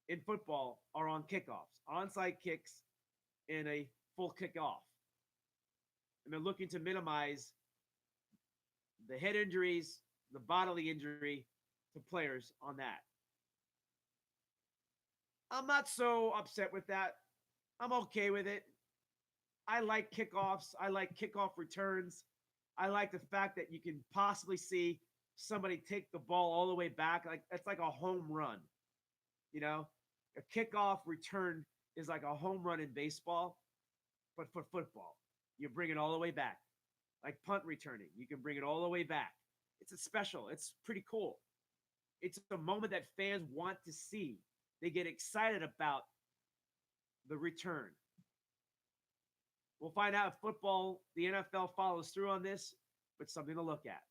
in football are on kickoffs, onside kicks, and a full kickoff. And they're looking to minimize the head injuries, the bodily injury to players on that. I'm not so upset with that. I'm okay with it. I like kickoffs. I like kickoff returns. I like the fact that you can possibly see somebody take the ball all the way back. Like it's like a home run. You know, a kickoff return is like a home run in baseball, but for football, you bring it all the way back. Like punt returning, you can bring it all the way back. It's a special. It's pretty cool. It's a moment that fans want to see. They get excited about the return. We'll find out if football, the NFL follows through on this, but something to look at.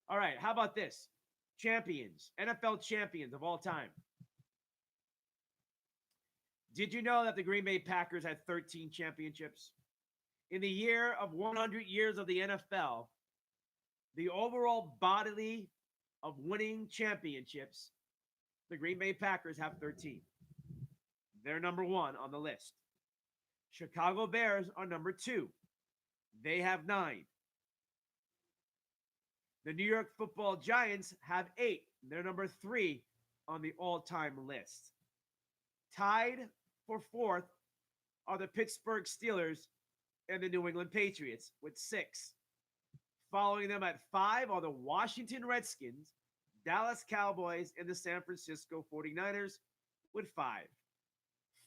All right, how about this? Champions, NFL champions of all time. Did you know that the Green Bay Packers had 13 championships? In the year of 100 years of the NFL, the overall body of winning championships, the Green Bay Packers have 13. They're number 1 on the list. Chicago Bears are number 2. They have 9. The New York Football Giants have 8. They're number 3 on the all-time list. Tied for 4th are the Pittsburgh Steelers and the New England Patriots with 6. Following them at 5 are the Washington Redskins, Dallas Cowboys, and the San Francisco 49ers with 5.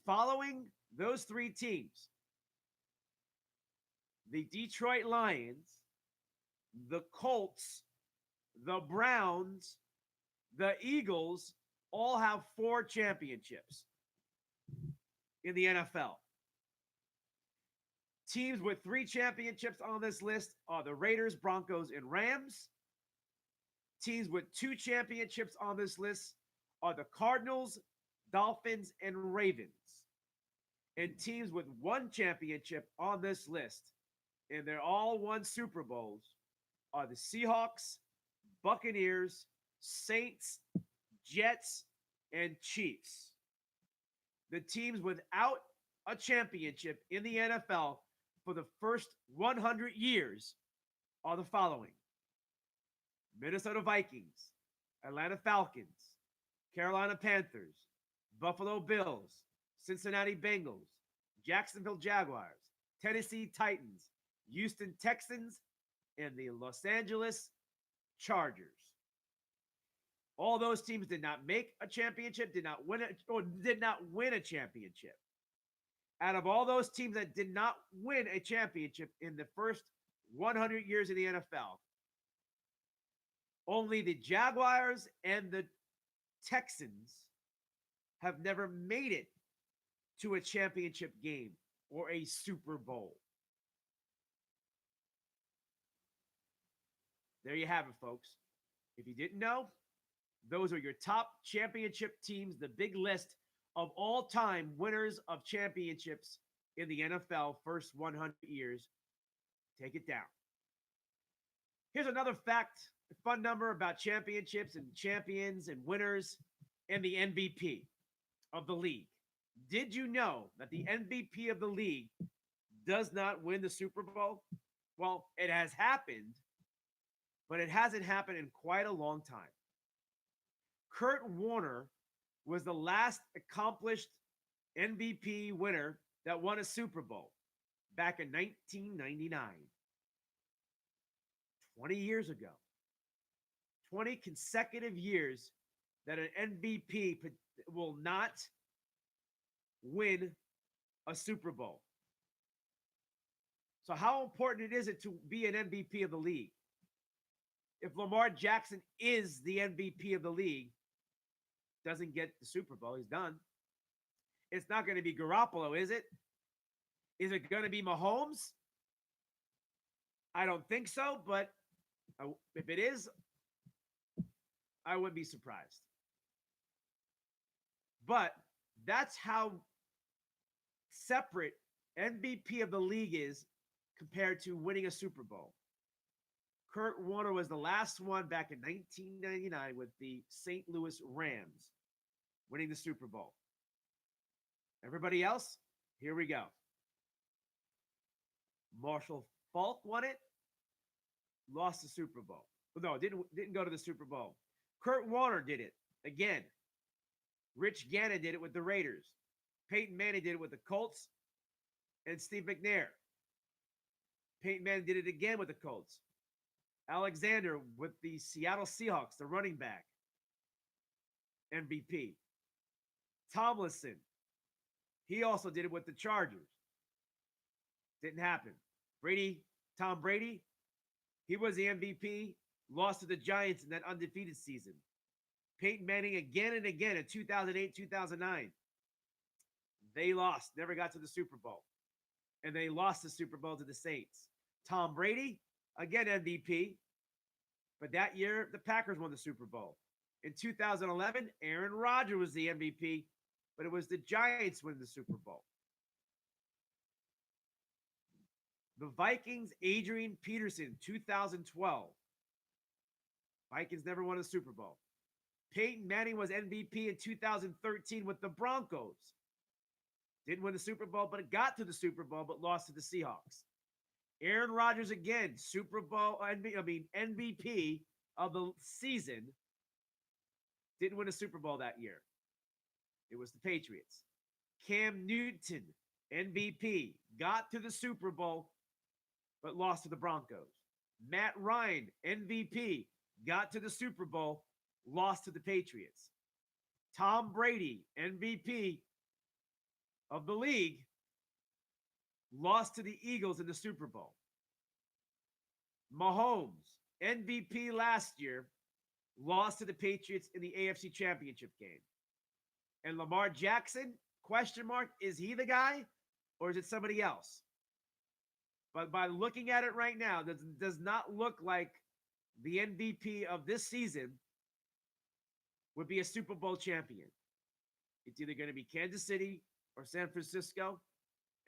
Following those 3 teams, the Detroit Lions, the Colts, the Browns, the Eagles all have 4 championships in the NFL. Teams with 3 championships on this list are the Raiders, Broncos, and Rams. Teams with 2 championships on this list are the Cardinals, Dolphins, and Ravens. And teams with 1 championship on this list, and they're all won Super Bowls, are the Seahawks, Buccaneers, Saints, Jets, and Chiefs. The teams without a championship in the NFL for the first 100 years are the following: Minnesota Vikings, Atlanta Falcons, Carolina Panthers, Buffalo Bills, Cincinnati Bengals, Jacksonville Jaguars, Tennessee Titans, Houston Texans, and the Los Angeles Chargers. All those teams did not make a championship, did not win a championship. Out of all those teams that did not win a championship in the first 100 years of the NFL, only the Jaguars and the Texans have never made it to a championship game or a Super Bowl. There you have it, folks. If you didn't know, those are your top championship teams, the big list of all-time winners of championships in the NFL first 100 years. Take it down. Here's another fact, a fun number about championships and champions and winners and the MVP of the league. Did you know that the MVP of the league does not win the Super Bowl? Well, it has happened, but it hasn't happened in quite a long time. Kurt Warner was the last accomplished MVP winner that won a Super Bowl back in 1999. 20 years ago. 20 consecutive years that an MVP will not win a Super Bowl. So, how important is it to be an MVP of the league? If Lamar Jackson is the MVP of the league, doesn't get the Super Bowl, he's done. It's not going to be Garoppolo, is it? Is it going to be Mahomes? I don't think so, but if it is, I wouldn't be surprised. But that's how separate MVP of the league is compared to winning a Super Bowl. Kurt Warner was the last one back in 1999 with the St. Louis Rams winning the Super Bowl. Everybody else, here we go. Marshall Faulk won it, lost the Super Bowl. No, didn't go to the Super Bowl. Kurt Warner did it again. Rich Gannon did it with the Raiders. Peyton Manning did it with the Colts and Steve McNair. Peyton Manning did it again with the Colts. Alexander with the Seattle Seahawks, the running back, MVP. Tomlinson, he also did it with the Chargers. Didn't happen. Tom Brady, he was the MVP, lost to the Giants in that undefeated season. Peyton Manning again and again in 2008, 2009. They lost, never got to the Super Bowl. And they lost the Super Bowl to the Saints. Tom Brady, again MVP. But that year, the Packers won the Super Bowl. In 2011, Aaron Rodgers was the MVP, but it was the Giants winning the Super Bowl. The Vikings, Adrian Peterson, 2012. Vikings never won a Super Bowl. Peyton Manning was MVP in 2013 with the Broncos. Didn't win the Super Bowl, but it got to the Super Bowl, but lost to the Seahawks. Aaron Rodgers again, MVP of the season. Didn't win a Super Bowl that year. It was the Patriots. Cam Newton, MVP, got to the Super Bowl, but lost to the Broncos. Matt Ryan, MVP, got to the Super Bowl, lost to the Patriots. Tom Brady, MVP of the league, lost to the Eagles in the Super Bowl. Mahomes, MVP last year, lost to the Patriots in the AFC Championship game. And Lamar Jackson, question mark, is he the guy or is it somebody else? But by looking at it right now, does not look like the MVP of this season would be a Super Bowl champion. It's either going to be Kansas City or San Francisco.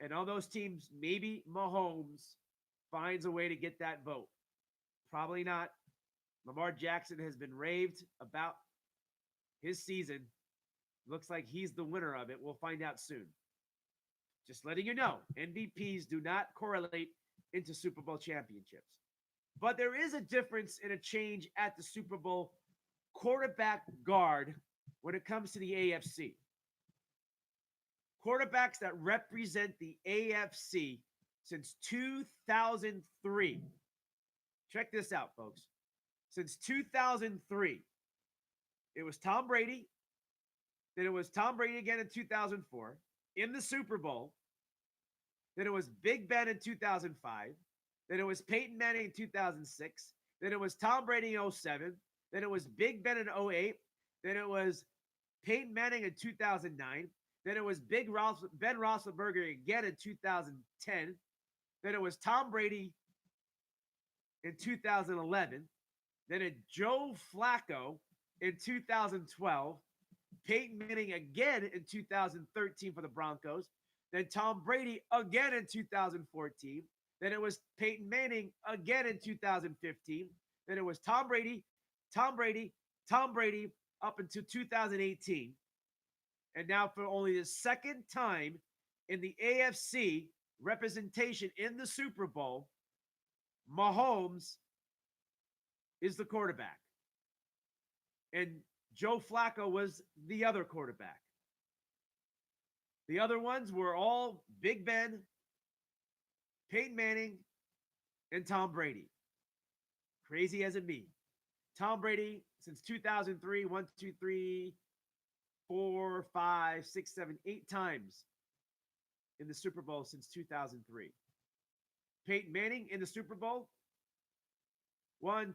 And all those teams, maybe Mahomes finds a way to get that vote. Probably not. Lamar Jackson has been raved about his season. Looks like he's the winner of it. We'll find out soon. Just letting you know, MVPs do not correlate into Super Bowl championships. But there is a difference in a change at the Super Bowl quarterback guard when it comes to the AFC. Quarterbacks that represent the AFC since 2003. Check this out, folks. Since 2003, it was Tom Brady. Then it was Tom Brady again in 2004 in the Super Bowl. Then it was Big Ben in 2005. Then it was Peyton Manning in 2006. Then it was Tom Brady in 07. Then it was Big Ben in 08. Then it was Peyton Manning in 2009. Then it was Ben Roethlisberger again in 2010. Then it was Tom Brady in 2011. Then it Joe Flacco in 2012. Peyton Manning again in 2013 for the Broncos. Then Tom Brady again in 2014. Then it was Peyton Manning again in 2015. Then it was Tom Brady up until 2018. And now for only the second time in the AFC representation in the Super Bowl, Mahomes is the quarterback. And Joe Flacco was the other quarterback. The other ones were all Big Ben, Peyton Manning, and Tom Brady. Crazy as it be. Tom Brady since 2003, 8 times in the Super Bowl since 2003. Peyton Manning in the Super Bowl, 4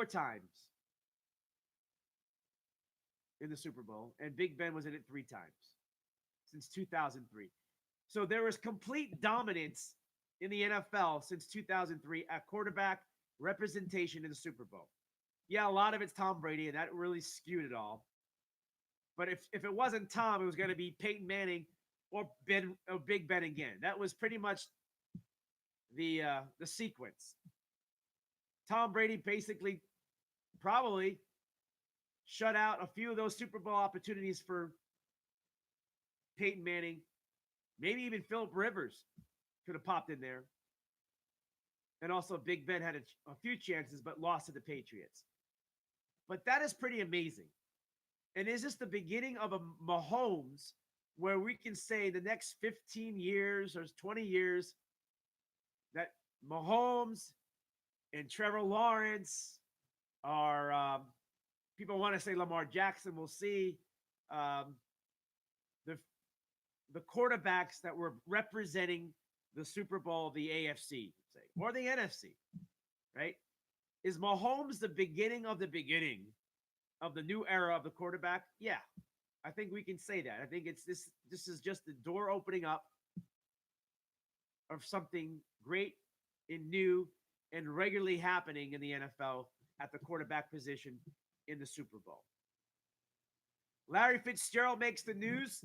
times in the Super Bowl, and Big Ben was in it 3 times since 2003. So there was complete dominance in the NFL since 2003 at quarterback representation in the Super Bowl. Yeah, a lot of it's Tom Brady, and that really skewed it all. But if it wasn't Tom, it was going to be Peyton Manning or Big Ben again. That was pretty much the sequence. Tom Brady basically probably shut out a few of those Super Bowl opportunities for Peyton Manning. Maybe even Philip Rivers could have popped in there. And also Big Ben had a few chances, but lost to the Patriots. But that is pretty amazing. And is this the beginning of a Mahomes where we can say the next 15 years or 20 years that Mahomes and Trevor Lawrence are, people want to say Lamar Jackson, we'll see, the quarterbacks that were representing the Super Bowl, the AFC, say, or the NFC, right? Is Mahomes the beginning of the new era of the quarterback? Yeah, I think we can say that. I think it's this. This is just the door opening up of something great and new and regularly happening in the NFL at the quarterback position in the Super Bowl. Larry Fitzgerald makes the news.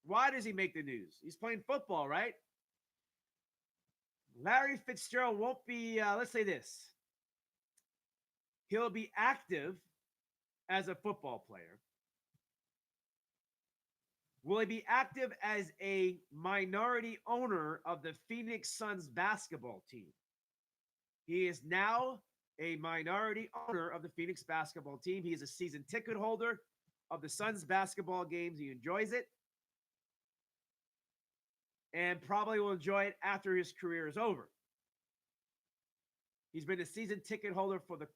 Why does he make the news? He's playing football, right? Larry Fitzgerald won't be, let's say this. He'll be active as a football player. Will he be active as a minority owner of the Phoenix Suns basketball team? He is now a minority owner of the Phoenix basketball team. He is a season ticket holder of the Suns basketball games. He enjoys it and probably will enjoy it after his career is over. He's been a season ticket holder for the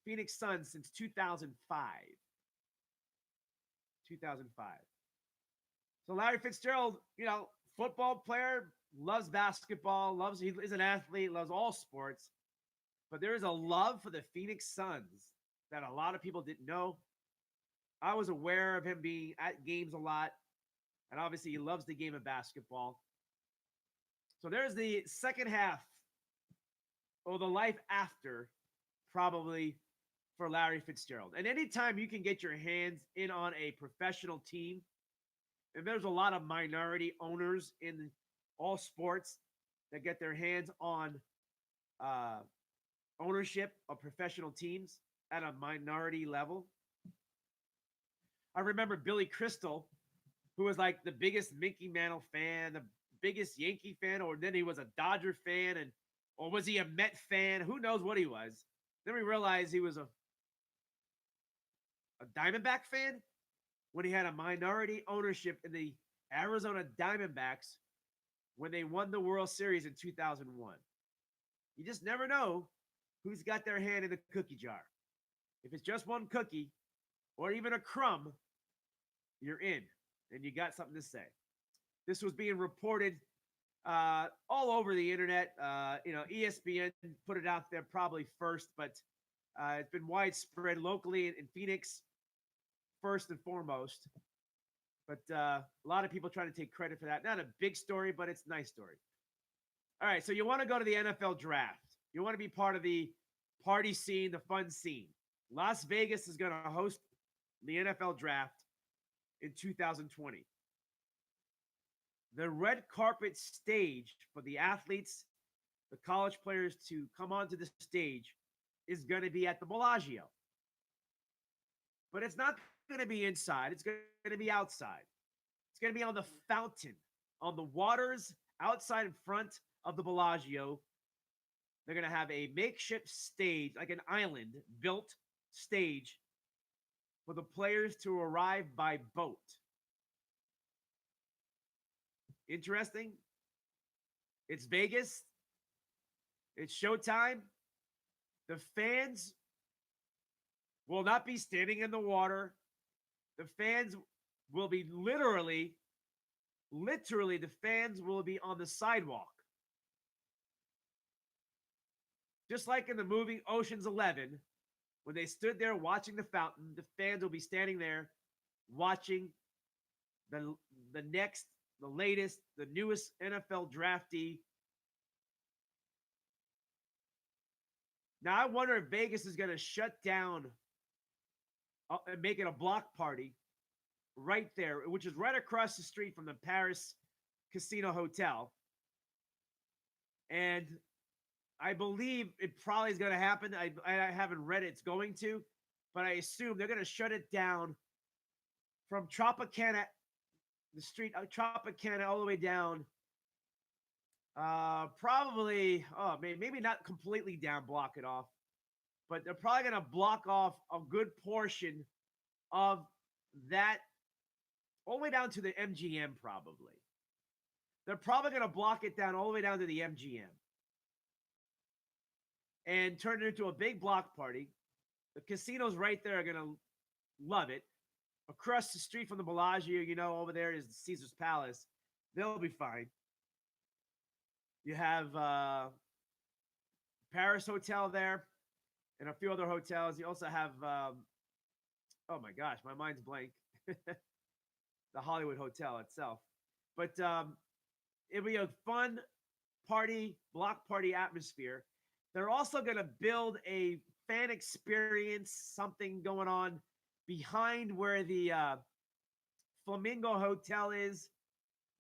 Phoenix Suns since 2005. 2005. So Larry Fitzgerald, football player, loves basketball, he is an athlete, loves all sports. But there is a love for the Phoenix Suns that a lot of people didn't know. I was aware of him being at games a lot. And obviously he loves the game of basketball. So there's the second half, or the life after, probably, for Larry Fitzgerald. And anytime you can get your hands in on a professional team, and there's a lot of minority owners in all sports that get their hands on ownership of professional teams at a minority level. I remember Billy Crystal, who was like the biggest Mickey Mantle fan, the biggest Yankee fan, or then he was a Dodger fan, or was he a Met fan? Who knows what he was? Then we realized he was a Diamondback fan when he had a minority ownership in the Arizona Diamondbacks when they won the World Series in 2001. You just never know who's got their hand in the cookie jar. If it's just one cookie or even a crumb, you're in and you got something to say. This was being reported all over the internet. ESPN put it out there probably first, but it's been widespread locally in Phoenix first and foremost. But a lot of people trying to take credit for that. Not a big story, but it's a nice story. All right, so you want to go to the NFL draft. You want to be part of the party scene, the fun scene. Las Vegas is going to host the NFL draft in 2020. The red carpet stage for the athletes, the college players to come onto the stage is going to be at the Bellagio. But it's not going to be inside. It's going to be outside. It's going to be on the fountain, on the waters outside in front of the Bellagio. They're going to have a makeshift stage, like an island built stage for the players to arrive by boat. Interesting. It's Vegas. It's showtime. The fans will not be standing in the water. The fans will be literally, the fans will be on the sidewalk. Just like in the movie Ocean's 11, when they stood there watching the fountain, the fans will be standing there watching the next, the latest, the newest NFL draftee. Now, I wonder if Vegas is going to shut down and make it a block party right there, which is right across the street from the Paris Casino Hotel. And I believe it probably is going to happen. I haven't read it's going to, but I assume they're going to shut it down from Tropicana, the street Tropicana, all the way down. Probably, maybe not completely down, block it off, but they're probably going to block off a good portion of that all the way down to the MGM, probably. They're probably going to block it down all the way down to the MGM and turn it into a big block party. The casinos right there are going to love it. Across the street from the Bellagio, over there is Caesar's Palace. They'll be fine. You have Paris Hotel there and a few other hotels. You also have, oh my gosh, my mind's blank. The Hollywood Hotel itself. But it'll be a fun party, block party atmosphere. They're also going to build a fan experience, something going on behind where the Flamingo Hotel is,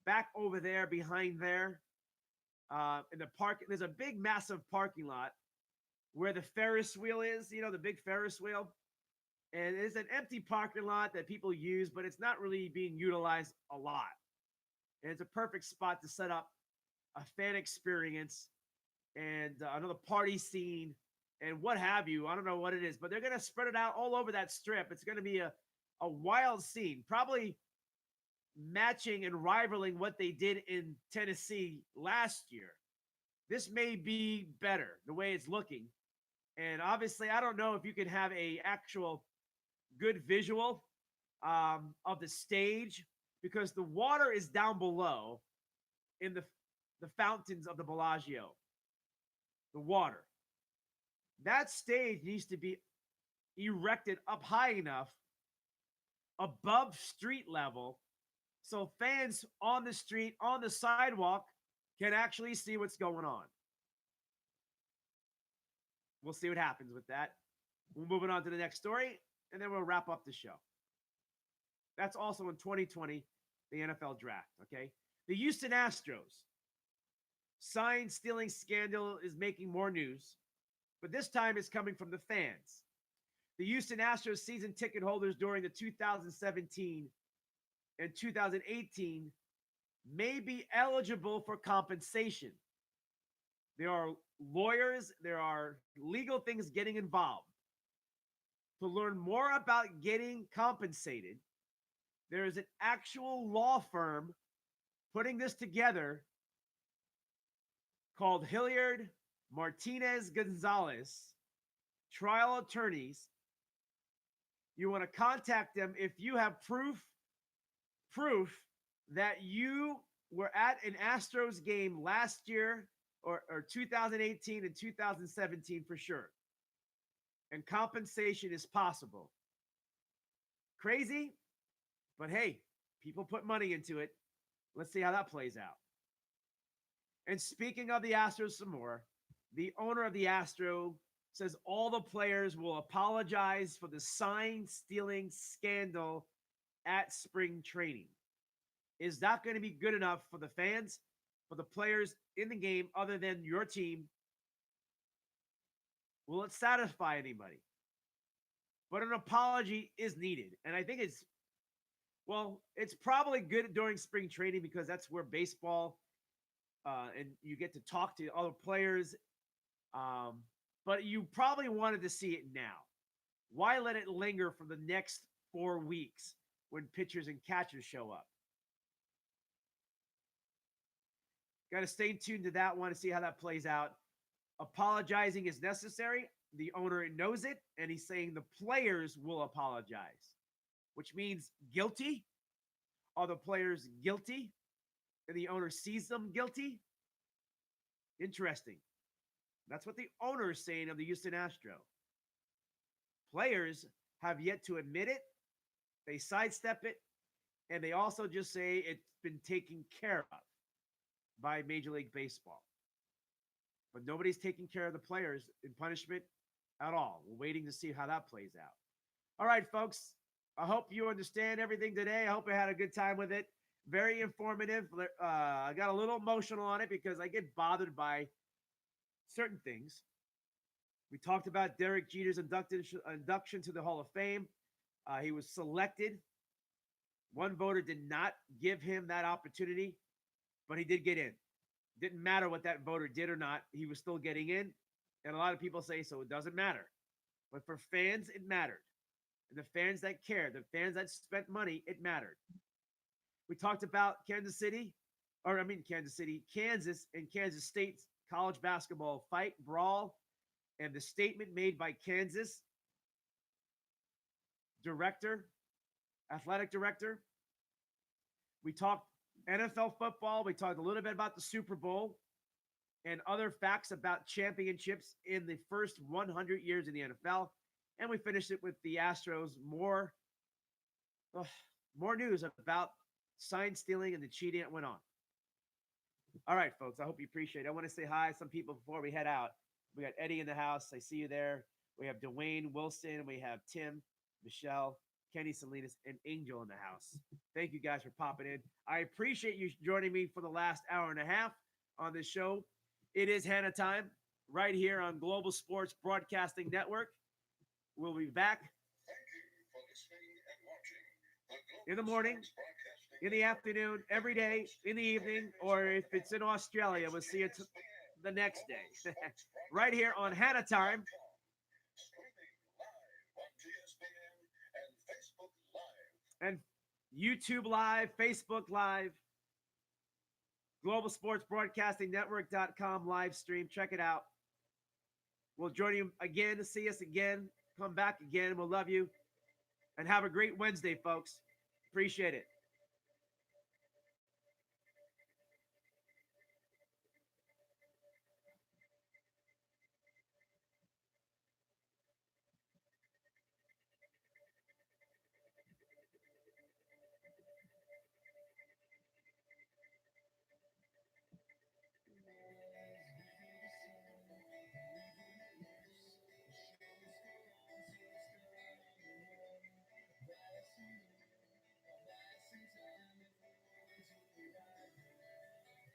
back over there, behind there. In the park, there's a big, massive parking lot where the Ferris wheel is, the big Ferris wheel. And it's an empty parking lot that people use, but it's not really being utilized a lot. And it's a perfect spot to set up a fan experience and another party scene and what have you. I don't know what it is, but they're going to spread it out all over that strip. It's going to be a wild scene, probably matching and rivaling what they did in Tennessee last year. This may be better the way it's looking. And obviously, I don't know if you can have a actual good visual of the stage because the water is down below in the fountains of the Bellagio. The water. That stage needs to be erected up high enough above street level so fans on the street, on the sidewalk, can actually see what's going on. We'll see what happens with that. We're moving on to the next story, and then we'll wrap up the show. That's also in 2020, the NFL draft, okay? The Houston Astros sign stealing scandal is making more news, but this time it's coming from the fans. The Houston Astros season ticket holders during the 2017 and 2018 may be eligible for compensation. There are lawyers, there are legal things getting involved. To learn more about getting compensated, there is an actual law firm putting this together called Hilliard Martinez Gonzalez, trial attorneys. You want to contact them if you have proof that you were at an Astros game last year or 2018 and 2017 for sure. And compensation is possible. Crazy, but hey, people put money into it. Let's see how that plays out. And speaking of the Astros some more, the owner of the Astro says all the players will apologize for the sign stealing scandal at spring training. Is that going to be good enough for the fans, for the players in the game other than your team? Will it satisfy anybody? But an apology is needed. And I think it's probably good during spring training because that's where baseball and you get to talk to other players. But you probably wanted to see it now. Why let it linger for the next 4 weeks when pitchers and catchers show up. Got to stay tuned to that one to see how that plays out. Apologizing is necessary. The owner knows it, and he's saying the players will apologize, which means guilty. Are the players guilty? And the owner sees them guilty? Interesting. That's what the owner is saying of the Houston Astros. Players have yet to admit it. They sidestep it, and they also just say it's been taken care of by Major League Baseball. But nobody's taking care of the players in punishment at all. We're waiting to see how that plays out. All right, folks. I hope you understand everything today. I hope you had a good time with it. Very informative. I got a little emotional on it because I get bothered by certain things. We talked about Derek Jeter's induction to the Hall of Fame. He was selected. One voter did not give him that opportunity, but he did get in. Didn't matter what that voter did or not. He was still getting in. And a lot of people say, so it doesn't matter. But for fans, it mattered. And the fans that cared, the fans that spent money, it mattered. We talked about Kansas and Kansas State's college basketball fight, brawl, and the statement made by Kansas athletic director. We talked NFL football. We talked a little bit about the Super Bowl and other facts about championships in the first 100 years in the NFL. And we finished it with the Astros. More news about sign stealing and the cheating that went on. All right, folks, I hope you appreciate it. I want to say hi to some people before we head out. We got Eddie in the house. I see you there. We have Dwayne Wilson. We have Tim, Michelle, Kenny Salinas, and Angel in the house. Thank you guys for popping in. I appreciate you joining me for the last hour and a half on this show. It is Hanna Time right here on Global Sports Broadcasting Network. We'll be back in the morning, in the afternoon, every day, in the evening, or if it's in Australia, we'll see you the next day. Right here on Hanna Time. And YouTube Live, Facebook Live, Global Sports Broadcasting Network.com live stream. Check it out. We'll join you again to see us again. Come back again. We'll love you. And have a great Wednesday, folks. Appreciate it.